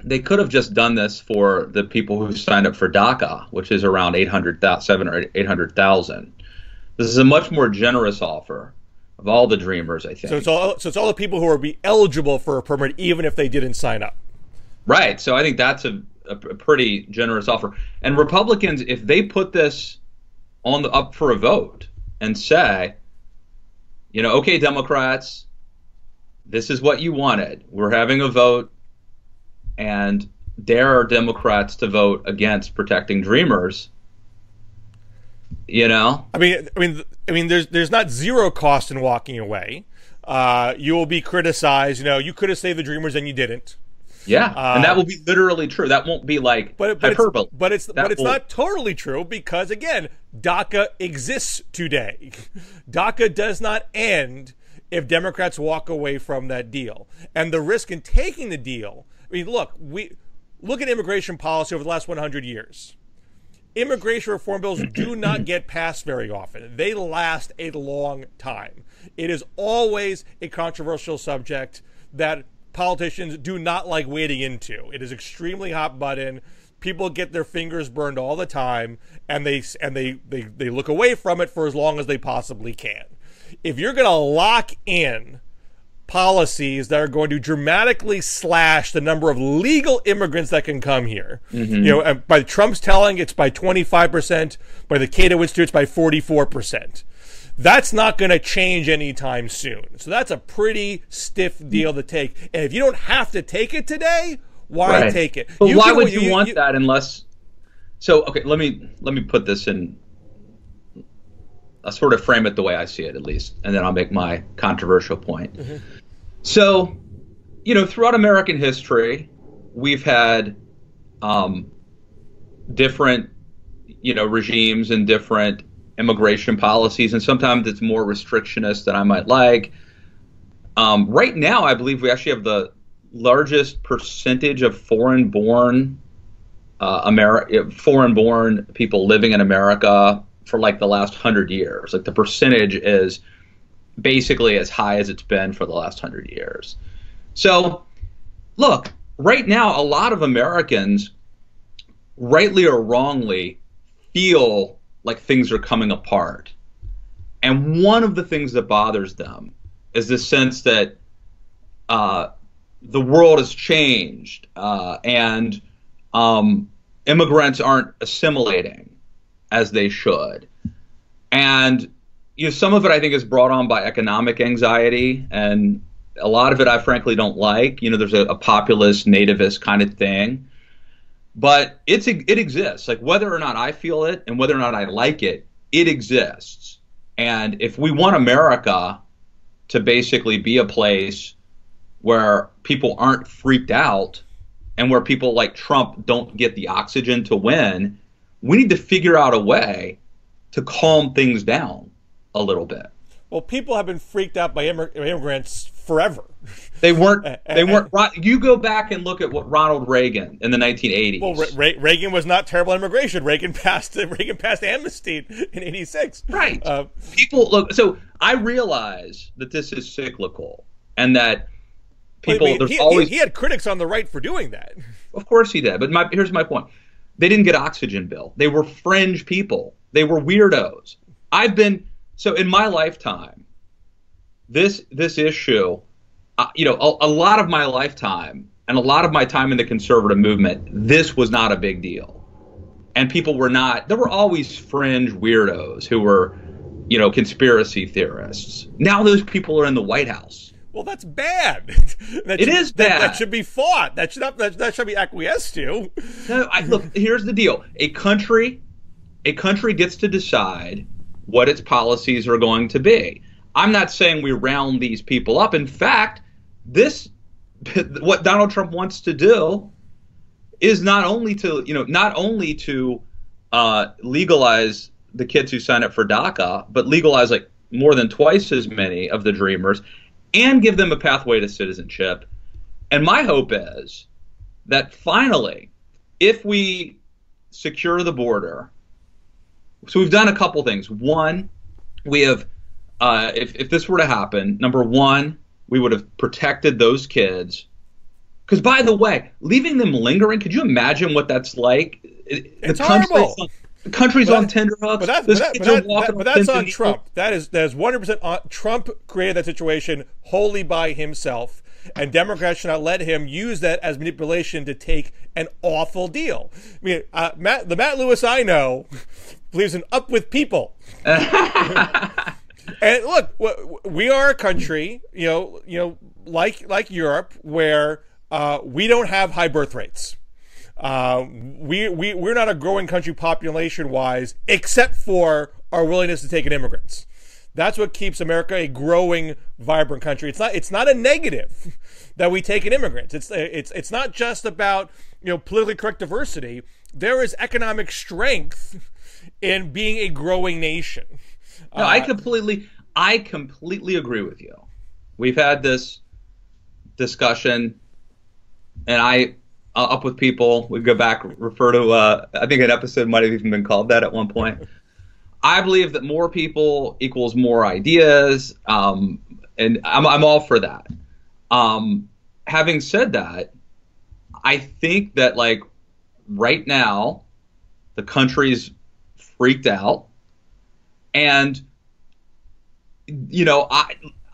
they could have just done this for the people who signed up for DACA, which is around 700,000 or 800,000. This is a much more generous offer of all the Dreamers, I think. So it's all the people who will be eligible for a permit, even if they didn't sign up. Right. So I think that's a pretty generous offer. And Republicans, if they put this up for a vote and say, okay, Democrats, this is what you wanted. We're having a vote, and dare our Democrats to vote against protecting Dreamers. I mean, there's not zero cost in walking away. You will be criticized. You could have saved the Dreamers and you didn't. Yeah, and that will be literally true. That won't be like hyperbole. But it's not totally true because, again, DACA exists today. DACA does not end if Democrats walk away from that deal. And the risk in taking the deal, I mean, look at immigration policy over the last 100 years. Immigration reform bills do not get passed very often. They last a long time. It is always a controversial subject that politicians do not like wading into. It is extremely hot button. People get their fingers burned all the time, and they look away from it for as long as they possibly can. If you're going to lock in policies that are going to dramatically slash the number of legal immigrants that can come here, by Trump's telling, it's by 25%. By the Cato Institute, it's by 44%. That's not going to change anytime soon. So that's a pretty stiff deal to take. And if you don't have to take it today, why take it? But why would you want that unless? So okay, let me put this in. I'll sort of frame it the way I see it, at least, and then I'll make my controversial point. Mm-hmm. So, throughout American history, we've had different, regimes and different immigration policies, and sometimes it's more restrictionist than I might like. Right now, I believe we actually have the largest percentage of foreign-born people living in America for like the last 100 years. Like the percentage is basically as high as it's been for the last 100 years. So, look, right now, a lot of Americans, rightly or wrongly, feel like things are coming apart. And one of the things that bothers them is the sense that the world has changed and immigrants aren't assimilating as they should. And some of it I think is brought on by economic anxiety, and a lot of it I frankly don't like. There's a populist, nativist kind of thing. But it exists. Like whether or not I feel it and whether or not I like it, it exists. And if we want America to basically be a place where people aren't freaked out and where people like Trump don't get the oxygen to win, we need to figure out a way to calm things down a little bit. Well, people have been freaked out by immigrants forever. They weren't. You go back and look at what Ronald Reagan in the 1980s. Well, Reagan was not terrible immigration. Reagan passed amnesty in '86. Right. People look. So I realize that this is cyclical, and that people. He had critics on the right for doing that. Of course he did. But here's my point. They didn't get oxygen bill. They were fringe people. They were weirdos. So in my lifetime, this issue, a lot of my lifetime and a lot of my time in the conservative movement, this was not a big deal. And people were not, there were always fringe weirdos who were, conspiracy theorists. Now those people are in the White House. Well, that's bad. It is bad. That should be fought. That should be acquiesced to. No, look, here's the deal. A country gets to decide what its policies are going to be. I'm not saying we round these people up. In fact, what Donald Trump wants to do is not only to legalize the kids who sign up for DACA, but legalize like more than twice as many of the Dreamers and give them a pathway to citizenship. And my hope is that finally, if we secure the border, so we've done a couple things. One, we have, if this were to happen, number one, we would have protected those kids. Because, by the way, leaving them lingering, could you imagine what that's like? It's horrible. The country's on tenterhooks. But that's on Trump. That is 100% on Trump. Created that situation wholly by himself, and Democrats should not let him use that as manipulation to take an awful deal. I mean, the Matt Lewis I know believes in up with people. And look, we are a country, like Europe, where we don't have high birth rates. We're not a growing country population-wise, except for our willingness to take in immigrants. That's what keeps America a growing, vibrant country. It's not a negative that we take in immigrants. It's not just about politically correct diversity. There is economic strength in being a growing nation. No, I completely agree with you. We've had this discussion, and up with people. We go back, refer to, I think an episode might have even been called that at one point. I believe that more people equals more ideas, and I'm all for that. Having said that, I think that like right now, the country's freaked out, and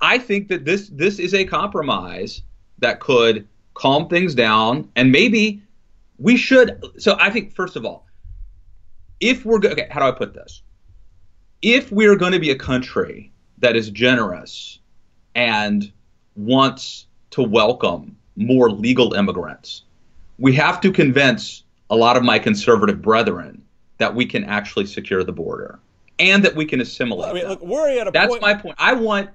I think that this is a compromise that could calm things down, and maybe we should. So I think, first of all, if we're okay, how do I put this? If we're going to be a country that is generous and wants to welcome more legal immigrants, we have to convince a lot of my conservative brethren that we can actually secure the border and that we can assimilate. I mean, them. Look, we're at a That's point. my point. I want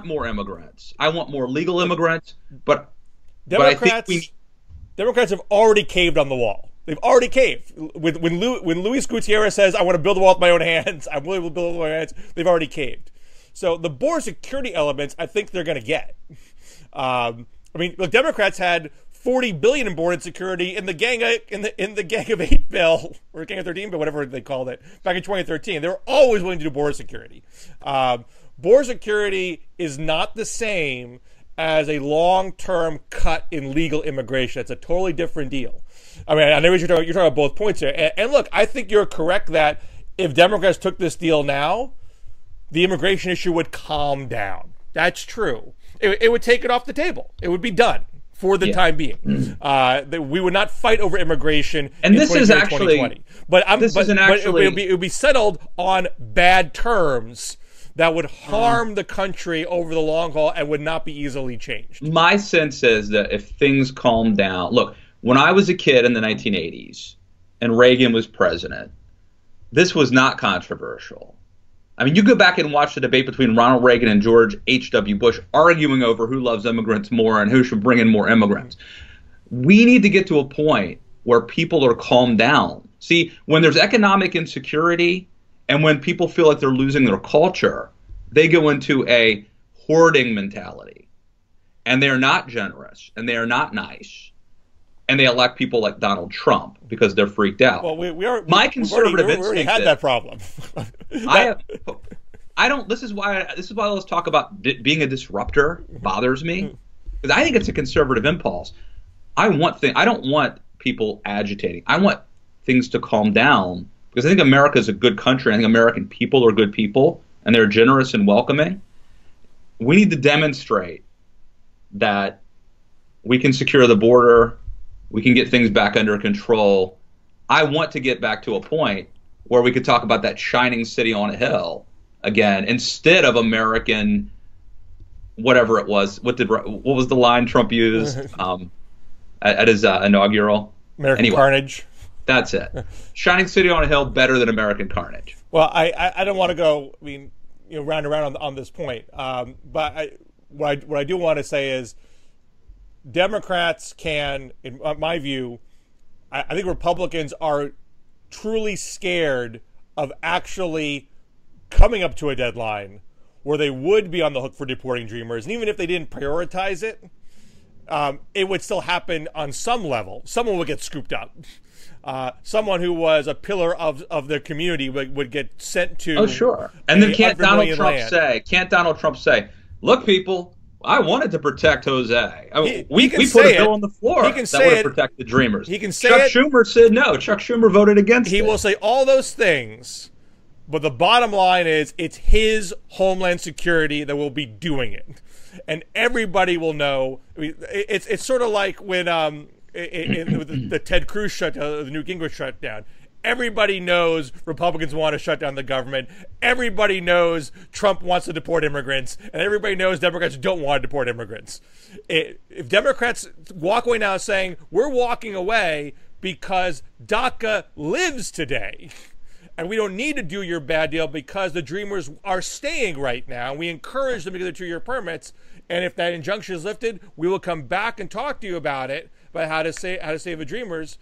more immigrants. I want more legal immigrants, but Democrats, I think Democrats have already caved on the wall. They've already caved. When Luis Gutierrez says, "I want to build the wall with my own hands," I'm willing to build it with my own hands. They've already caved. So the border security elements, I think they're going to get. I mean, look, Democrats had $40 billion in border security in the gang of 8 bill or gang of 13 bill, whatever they called it, back in 2013. They were always willing to do border security. Border security is not the same as a long-term cut in legal immigration. It's a totally different deal. I mean, I know you're talking about both points here. And look, I think you're correct that if Democrats took this deal now, the immigration issue would calm down. That's true. It would take it off the table. It would be done for the time being. We would not fight over immigration and in this is actually 2020. But it would be settled on bad terms that would harm the country over the long haul and would not be easily changed. My sense is that if things calm down, look, when I was a kid in the 1980s and Reagan was president, this was not controversial. I mean, you go back and watch the debate between Ronald Reagan and George H.W. Bush arguing over who loves immigrants more and who should bring in more immigrants. We need to get to a point where people are calmed down. See, when there's economic insecurity and when people feel like they're losing their culture, they go into a hoarding mentality. And they're not generous and they are not nice. And they elect people like Donald Trump because they're freaked out. Well, we already had that problem. This is why let's talk about being a disruptor bothers me, because I think it's a conservative impulse. I don't want people agitating. I want things to calm down because I think America is a good country. I think American people are good people and they're generous and welcoming. We need to demonstrate that we can secure the border. We can get things back under control. I want to get back to a point where we could talk about that shining city on a hill again, instead of American, whatever it was. What was the line Trump used at his inaugural? American Carnage. That's it. Shining city on a hill, better than American Carnage. Well, I don't want to go. I mean, round and round on this point. But what I do want to say is Democrats can, in my view, I think Republicans are truly scared of actually coming up to a deadline where they would be on the hook for deporting Dreamers. And even if they didn't prioritize it, it would still happen on some level. Someone would get scooped up. Someone who was a pillar of their community would get sent to. Oh, sure. And then can't Donald Trump say, look, people, I wanted to protect Jose. We put a bill on the floor that would have protected Dreamers. He can say Chuck Schumer said no. Chuck Schumer voted against it. He will say all those things, but the bottom line is it's his Homeland Security that will be doing it. And everybody will know. I mean, it's sort of like when in the Ted Cruz shutdown, the Newt Gingrich shutdown. Everybody knows Republicans want to shut down the government. Everybody knows Trump wants to deport immigrants, and everybody knows Democrats don't want to deport immigrants. If Democrats walk away now saying we're walking away because DACA lives today, and we don't need to do your bad deal because the Dreamers are staying right now, we encourage them to get their 2-year permits, and if that injunction is lifted, we will come back and talk to you about it, about how to save the Dreamers.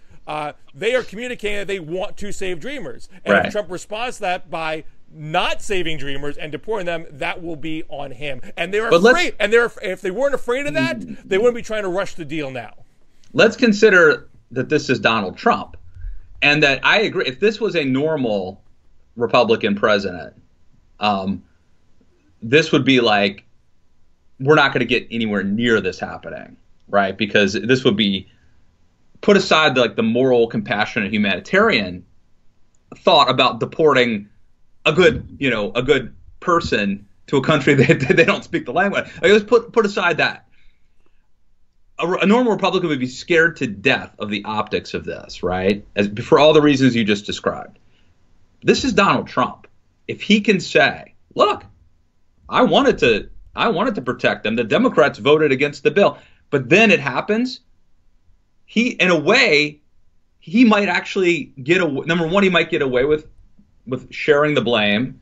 They are communicating that they want to save Dreamers. And if Trump responds to that by not saving Dreamers and deporting them, that will be on him. And they're afraid. And if they weren't afraid of that, they wouldn't be trying to rush the deal now. Let's consider that this is Donald Trump. And that I agree, if this was a normal Republican president, this would be like, we're not going to get anywhere near this happening, right? Because this would be put aside the moral, compassionate, humanitarian thought about deporting a good person to a country that they don't speak the language. Let's put aside that. A normal Republican would be scared to death of the optics of this, right? For all the reasons you just described. This is Donald Trump. If he can say, look, I wanted to protect them. The Democrats voted against the bill, but then it happens. In a way, he might actually get away. Number one, he might get away with sharing the blame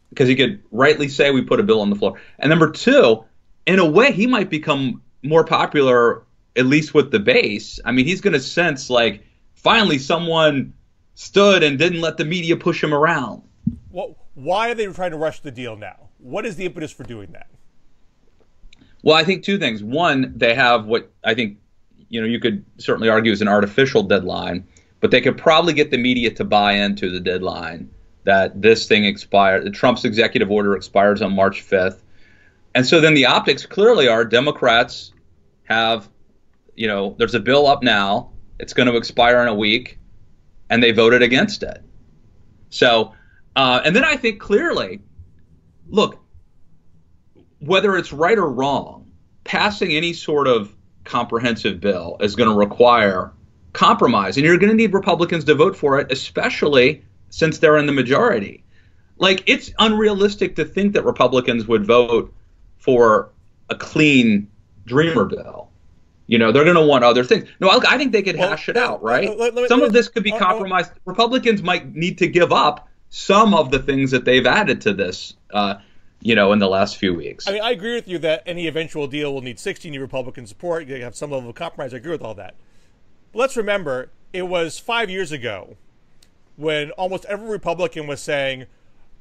because he could rightly say we put a bill on the floor. And number two, in a way, he might become more popular, at least with the base. I mean, he's going to sense like finally someone stood and didn't let the media push him around. Well, why are they trying to rush the deal now? What is the impetus for doing that? Well, I think two things. One, they have what I think, you could certainly argue is an artificial deadline, but they could probably get the media to buy into the deadline that this thing expired. Trump's executive order expires on March 5th. And so then the optics clearly are Democrats have, there's a bill up now. It's going to expire in a week. And they voted against it. So, and then I think clearly, look, whether it's right or wrong, passing any sort of comprehensive bill is going to require compromise. And you're going to need Republicans to vote for it, especially since they're in the majority. Like, it's unrealistic to think that Republicans would vote for a clean Dreamer bill. They're going to want other things. No, I think they could hash it out, right? Some of this could be compromised. Republicans might need to give up some of the things that they've added to this, in the last few weeks. I mean, I agree with you that any eventual deal will need 60 new Republican support. You have some level of compromise. I agree with all that. But let's remember, it was 5 years ago when almost every Republican was saying,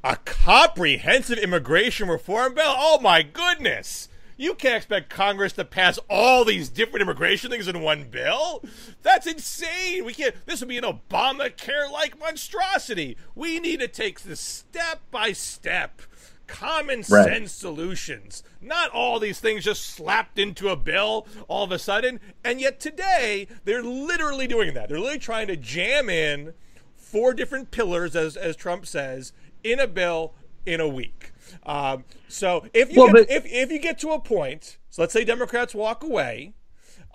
a comprehensive immigration reform bill? Oh, my goodness. You can't expect Congress to pass all these different immigration things in one bill. That's insane. We can't. This would be an Obamacare-like monstrosity. We need to take this step by step. Common sense solutions, not all these things just slapped into a bill all of a sudden. And yet today, they're literally doing that. They're literally trying to jam in 4 different pillars, as Trump says, in a bill in a week. So if you get to a point, so let's say Democrats walk away,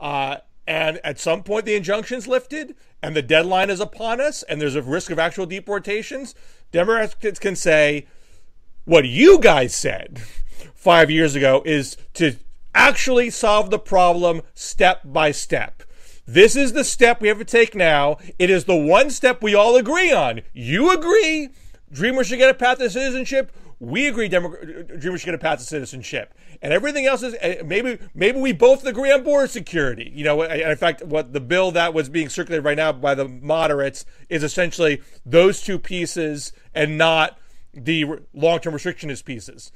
and at some point the injunction's lifted and the deadline is upon us and there's a risk of actual deportations, Democrats can say, what you guys said 5 years ago is to actually solve the problem step by step. This is the step we have to take now. It is the one step we all agree on. You agree Dreamers should get a path to citizenship. we agree Dreamers should get a path to citizenship, and everything else is maybe we both agree on border security. You know, in fact, what the bill that was being circulated right now by the moderates is essentially those two pieces and not the long-term restrictionist pieces.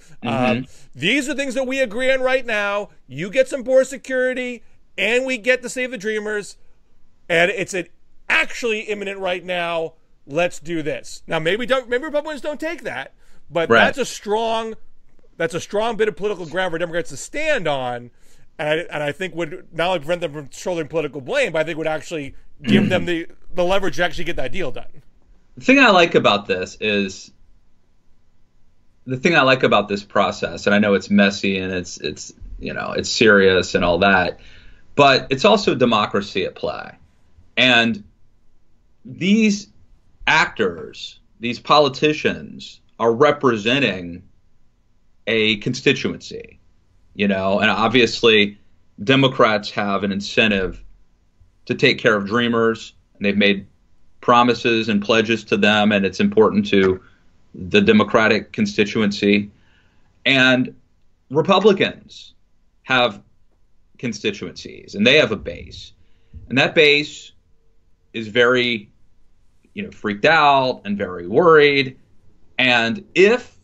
These are things that we agree on right now. You get some border security, and we get to save the Dreamers, and it's actually imminent right now. Let's do this. Now, maybe Republicans don't take that, but that's a strong bit of political ground for Democrats to stand on, and I think would not only prevent them from shouldering political blame, but I think would actually give them the leverage to actually get that deal done. The thing I like about this process, and I know it's messy and it's you know, it's serious and all that, but it's also democracy at play. And these actors, these politicians, are representing a constituency, you know, and obviously Democrats have an incentive to take care of Dreamers, and they've made promises and pledges to them, and it's important to the Democratic constituency. And Republicans have constituencies, and they have a base, and that base is very, you know, freaked out and very worried. And if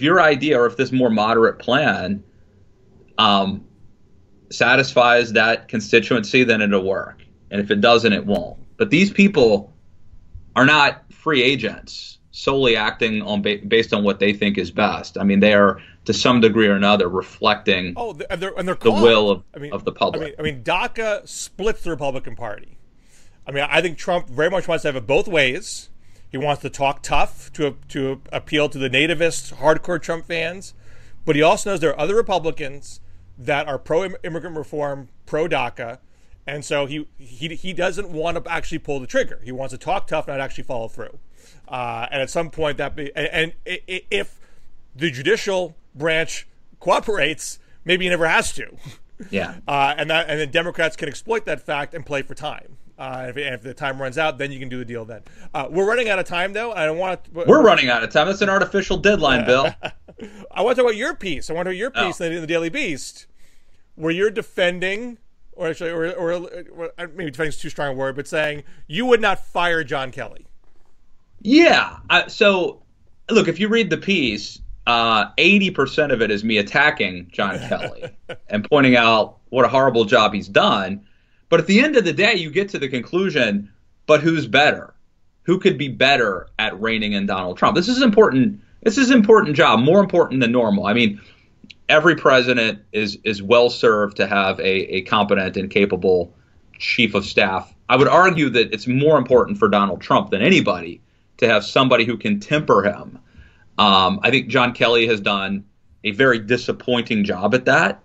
your idea, or if this more moderate plan satisfies that constituency, then it'll work. And if it doesn't, it won't. But these people are not free agents solely acting on based on what they think is best. I mean, they are to some degree or another reflecting the will of the public. I mean, DACA splits the Republican Party. I mean, I think Trump very much wants to have it both ways. He wants to talk tough to appeal to the nativist, hardcore Trump fans, but he also knows there are other Republicans that are pro-immigrant reform, pro-DACA, and so he doesn't want to actually pull the trigger. He wants to talk tough, not actually follow through. And at some point, if the judicial branch cooperates, maybe he never has to. Yeah. And then Democrats can exploit that fact and play for time. If the time runs out, then you can do the deal then. We're running out of time, though. We're running out of time. That's an artificial deadline, Bill. I want to talk about your piece. I want to hear your piece in the Daily Beast, where you're defending, or maybe defending is too strong a word, but saying you would not fire John Kelly. Yeah. So, look, if you read the piece, 80% of it is me attacking John Kelly and pointing out what a horrible job he's done. But at the end of the day, you get to the conclusion, but who's better? Who could be better at reining in Donald Trump? This is important. This is an important job, more important than normal. I mean, every president is well served to have a competent and capable chief of staff. I would argue that it's more important for Donald Trump than anybody to have somebody who can temper him. I think John Kelly has done a very disappointing job at that.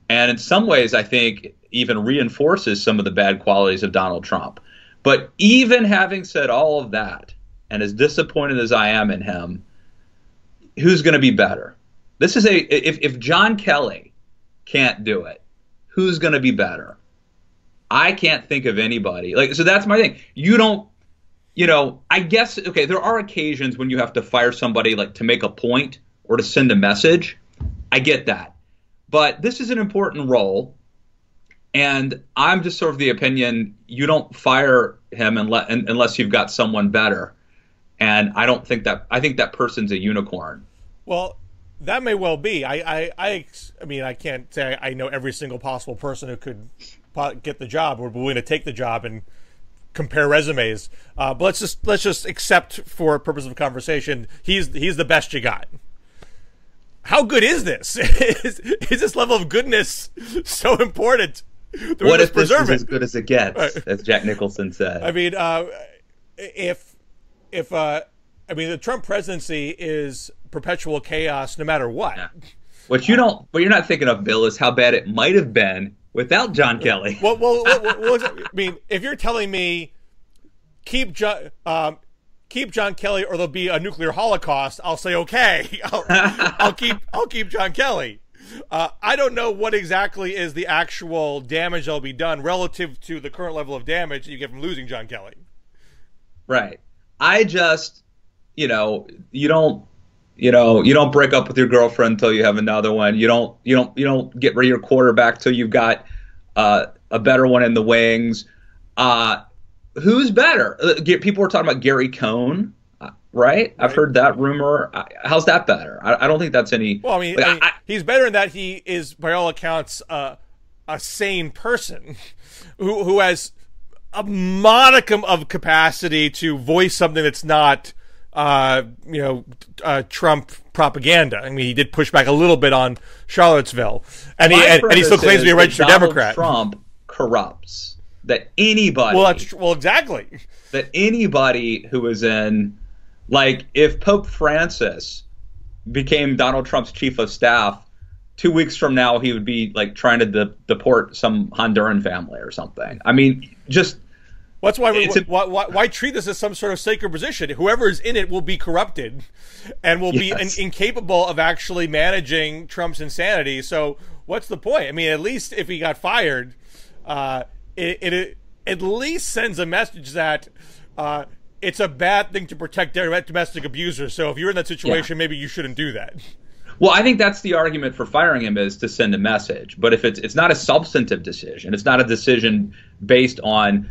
And in some ways, I think even reinforces some of the bad qualities of Donald Trump. But even having said all of that, and as disappointed as I am in him, who's going to be better? This is if John Kelly can't do it, who's going to be better? I can't think of anybody. So that's my thing. I guess, okay, there are occasions when you have to fire somebody to make a point or to send a message. I get that. But this is an important role, and I'm just sort of the opinion you don't fire him unless you've got someone better. And I think that person's a unicorn. Well, that may well be. I mean, I can't say I know every single possible person who could get the job or be willing to take the job and compare resumes. But let's just accept, for purpose of conversation, he's the best you got. How good is this? Is this level of goodness so important? What if this is as good as it gets, right, as Jack Nicholson said? I mean, the Trump presidency is perpetual chaos, no matter what. Yeah. What you're not thinking of, Bill, is how bad it might have been without John Kelly. Well, I mean, if you're telling me keep John Kelly or there'll be a nuclear holocaust, I'll say okay. I'll keep John Kelly. I don't know what exactly is the actual damage that'll be done relative to the current level of damage that you get from losing John Kelly. Right. I just, you don't break up with your girlfriend until you have another one. You don't get rid of your quarterback till you've got a better one in the wings. Who's better? People were talking about Gary Cohn, right? I've heard that rumor. How's that better? I don't think that's any. Well, I mean, he's better in that he is, by all accounts, a sane person who has a modicum of capacity to voice something that's not, Trump propaganda. I mean, he did push back a little bit on Charlottesville, and he still claims to be a registered Democrat. Trump corrupts. That anybody. Well, exactly. That anybody who is in, like, if Pope Francis became Donald Trump's chief of staff, 2 weeks from now he would be like trying to deport some Honduran family or something. I mean, just. That's why treat this as some sort of sacred position? Whoever is in it will be corrupted, and will be incapable of actually managing Trump's insanity. So what's the point? I mean, at least if he got fired, it at least sends a message that it's a bad thing to protect domestic abusers. So if you're in that situation, maybe you shouldn't do that. Well, I think that's the argument for firing him, is to send a message. But if it's not a substantive decision, it's not a decision based on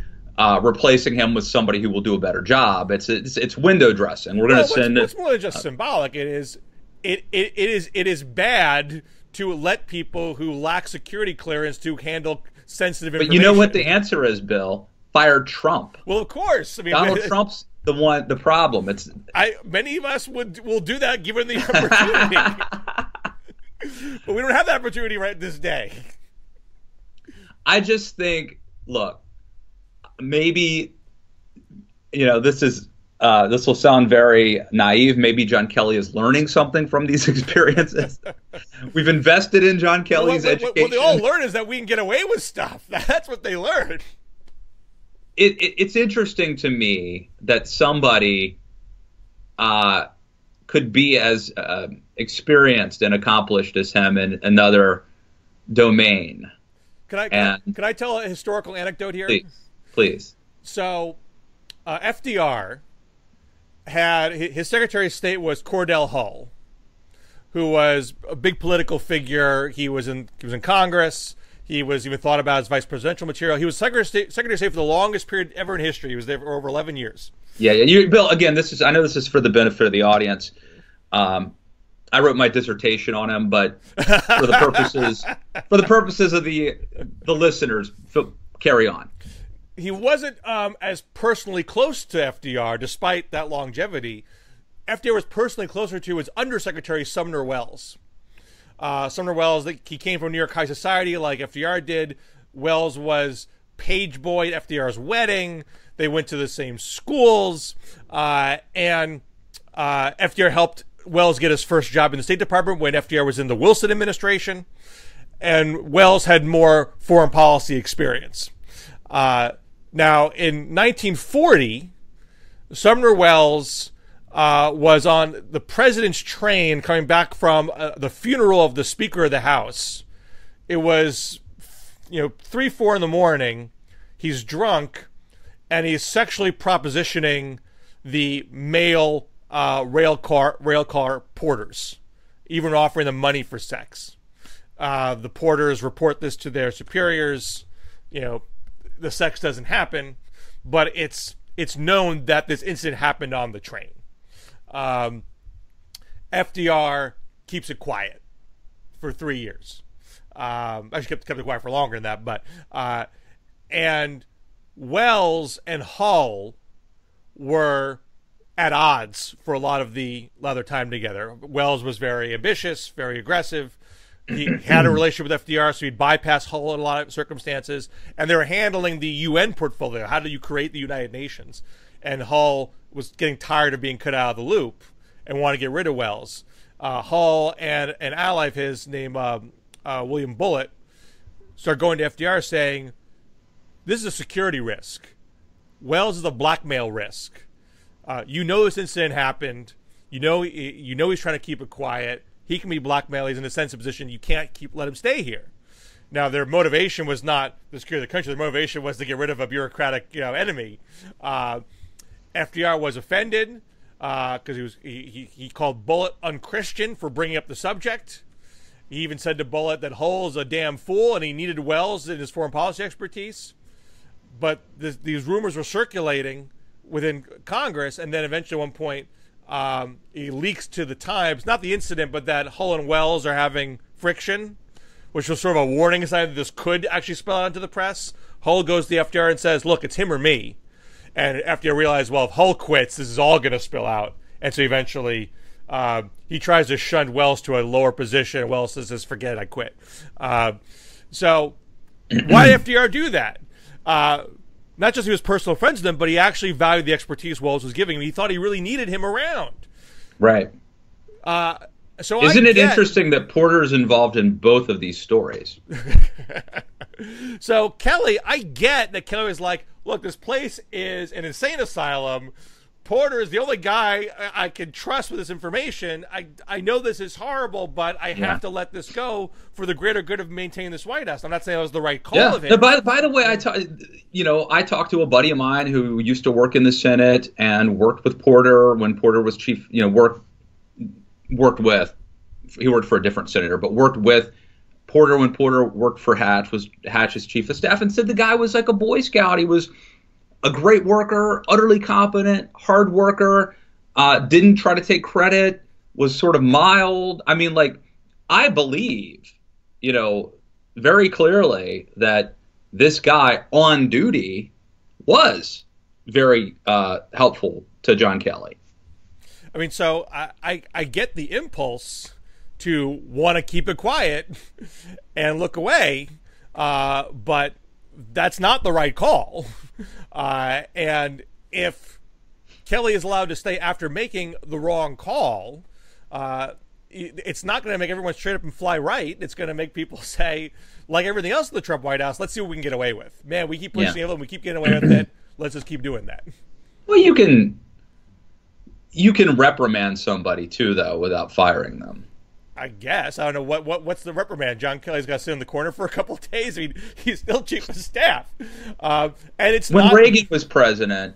replacing him with somebody who will do a better job. It's window dressing. We're going to send. It's more than just symbolic. It is bad to let people who lack security clearance to handle sensitive information. But you know what the answer is, Bill? Fire Trump. Well, of course. I mean, Donald Trump's the problem. Many of us will do that given the opportunity, but we don't have that opportunity right this day. I just think, look, maybe this will sound very naive. Maybe John Kelly is learning something from these experiences. We've invested in John Kelly's education. What they all learn is that we can get away with stuff. That's what they learned. It's interesting to me that somebody could be as experienced and accomplished as him in another domain. Can I tell a historical anecdote here? Please. So, FDR had his Secretary of State was Cordell Hull, who was a big political figure. He was in Congress. He was even thought about as vice presidential material. He was Secretary of State for the longest period ever in history. He was there for over 11 years. Yeah. Bill, again, I know this is for the benefit of the audience. I wrote my dissertation on him, but for the purposes of the listeners, carry on. He wasn't as personally close to FDR, despite that longevity. FDR was personally closer to his Undersecretary Sumner Welles. Sumner Welles, he came from New York High Society like FDR did. Welles was page boy at FDR's wedding. They went to the same schools. And FDR helped Welles get his first job in the State Department when FDR was in the Wilson administration. And Welles had more foreign policy experience. Now, in 1940, Sumner Welles was on the president's train coming back from the funeral of the Speaker of the House. It was, 3, 4 in the morning. He's drunk, and he's sexually propositioning the male rail car porters, even offering them money for sex. The porters report this to their superiors. The sex doesn't happen, but it's known that this incident happened on the train. FDR keeps it quiet for 3 years. Actually kept it quiet for longer than that, but and Welles and Hull were at odds for a lot of their time together. Welles was very ambitious, very aggressive. He had a relationship with FDR, so he'd bypass Hull in a lot of circumstances. And they were handling the UN portfolio. How do you create the United Nations? And Hull was getting tired of being cut out of the loop and wanted to get rid of Welles. Hull and an ally of his named William Bullitt started going to FDR saying, this is a security risk. Welles is a blackmail risk. This incident happened. He's trying to keep it quiet. He can be blackmailed. He's in a sensitive position. You can't let him stay here. Now, their motivation was not to secure the country. Their motivation was to get rid of a bureaucratic, enemy. FDR was offended. because he called Bullitt unchristian for bringing up the subject. He even said to Bullitt that Hull's a damn fool and he needed Wells in his foreign policy expertise. But these rumors were circulating within Congress, and then eventually at one point he leaks to the Times, not the incident, but that Hull and Wells are having friction, which was sort of a warning sign that this could actually spill out into the press. Hull goes to the FDR and says, look, it's him or me. And FDR realized, well, if Hull quits, this is all going to spill out. And so eventually he tries to shunt Wells to a lower position. Wells says, forget it, I quit. So why did FDR do that? Not just he was personal friends with him, but he actually valued the expertise Wells was giving him. He thought he really needed him around. Right. So isn't it interesting that Porter's involved in both of these stories? So Kelly, I get that Kelly was like, look, this place is an insane asylum. Porter is the only guy I can trust with this information. I know this is horrible, but I have to let this go for the greater good of maintaining this White House. I'm not saying it was the right call of him. By the way, I talked to a buddy of mine who used to work in the Senate and worked with Porter when Porter was chief. Worked with. He worked for a different senator, but worked with Porter when Porter worked for Hatch, was Hatch's chief of staff, and said the guy was like a Boy Scout. He was a great worker, utterly competent, hard worker, didn't try to take credit, was sort of mild. I mean, like, I believe, very clearly that this guy on duty was very helpful to John Kelly. I mean, so I get the impulse to want to keep it quiet and look away, but that's not the right call. And if Kelly is allowed to stay after making the wrong call, it's not going to make everyone straight up and fly right. It's going to make people say, like everything else in the Trump White House, let's see what we can get away with. Man, we keep pushing the envelope, we keep getting away with it. Let's just keep doing that. Well, you can reprimand somebody too, though, without firing them. I guess. I don't know what's the reprimand. John Kelly's got to sit in the corner for a couple of days. I mean, he's still chief of staff. And it's when Reagan was president,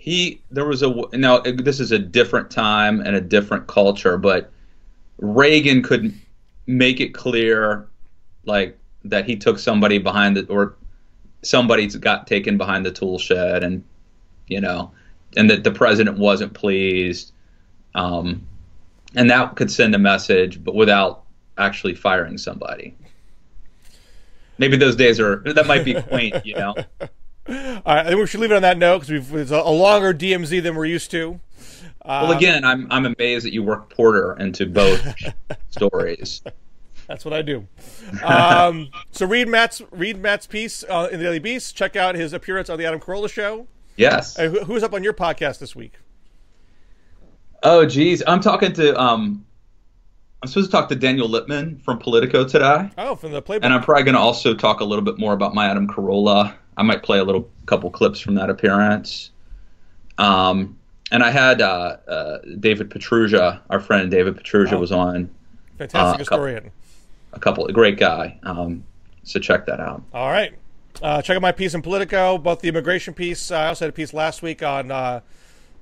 now this is a different time and a different culture, but Reagan could make it clear, like, that he took somebody or somebody got taken behind the tool shed, and that the president wasn't pleased. And that could send a message, but without actually firing somebody. Maybe those days that might be quaint, All right, I think we should leave it on that note because it's a longer DMZ than we're used to. Well, again, I'm amazed that you worked Porter into both stories. That's what I do. So read Matt's piece in the Daily Beast. Check out his appearance on the Adam Corolla Show. Yes. Who's up on your podcast this week? Oh, geez. I'm supposed to talk to Daniel Lippman from Politico today. Oh, from the Playbook. And I'm probably going to also talk a little bit more about my Adam Corolla. I might play a couple clips from that appearance. And I had David Petrusha, our friend David Petrusha, was on. Fantastic historian. A great guy. So check that out. All right. Check out my piece in Politico, both the immigration piece. I also had a piece last week on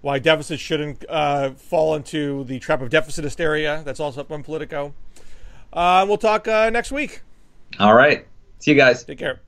why deficits shouldn't fall into the trap of deficit hysteria. That's also up on Politico. We'll talk next week. All right. See you guys. Take care.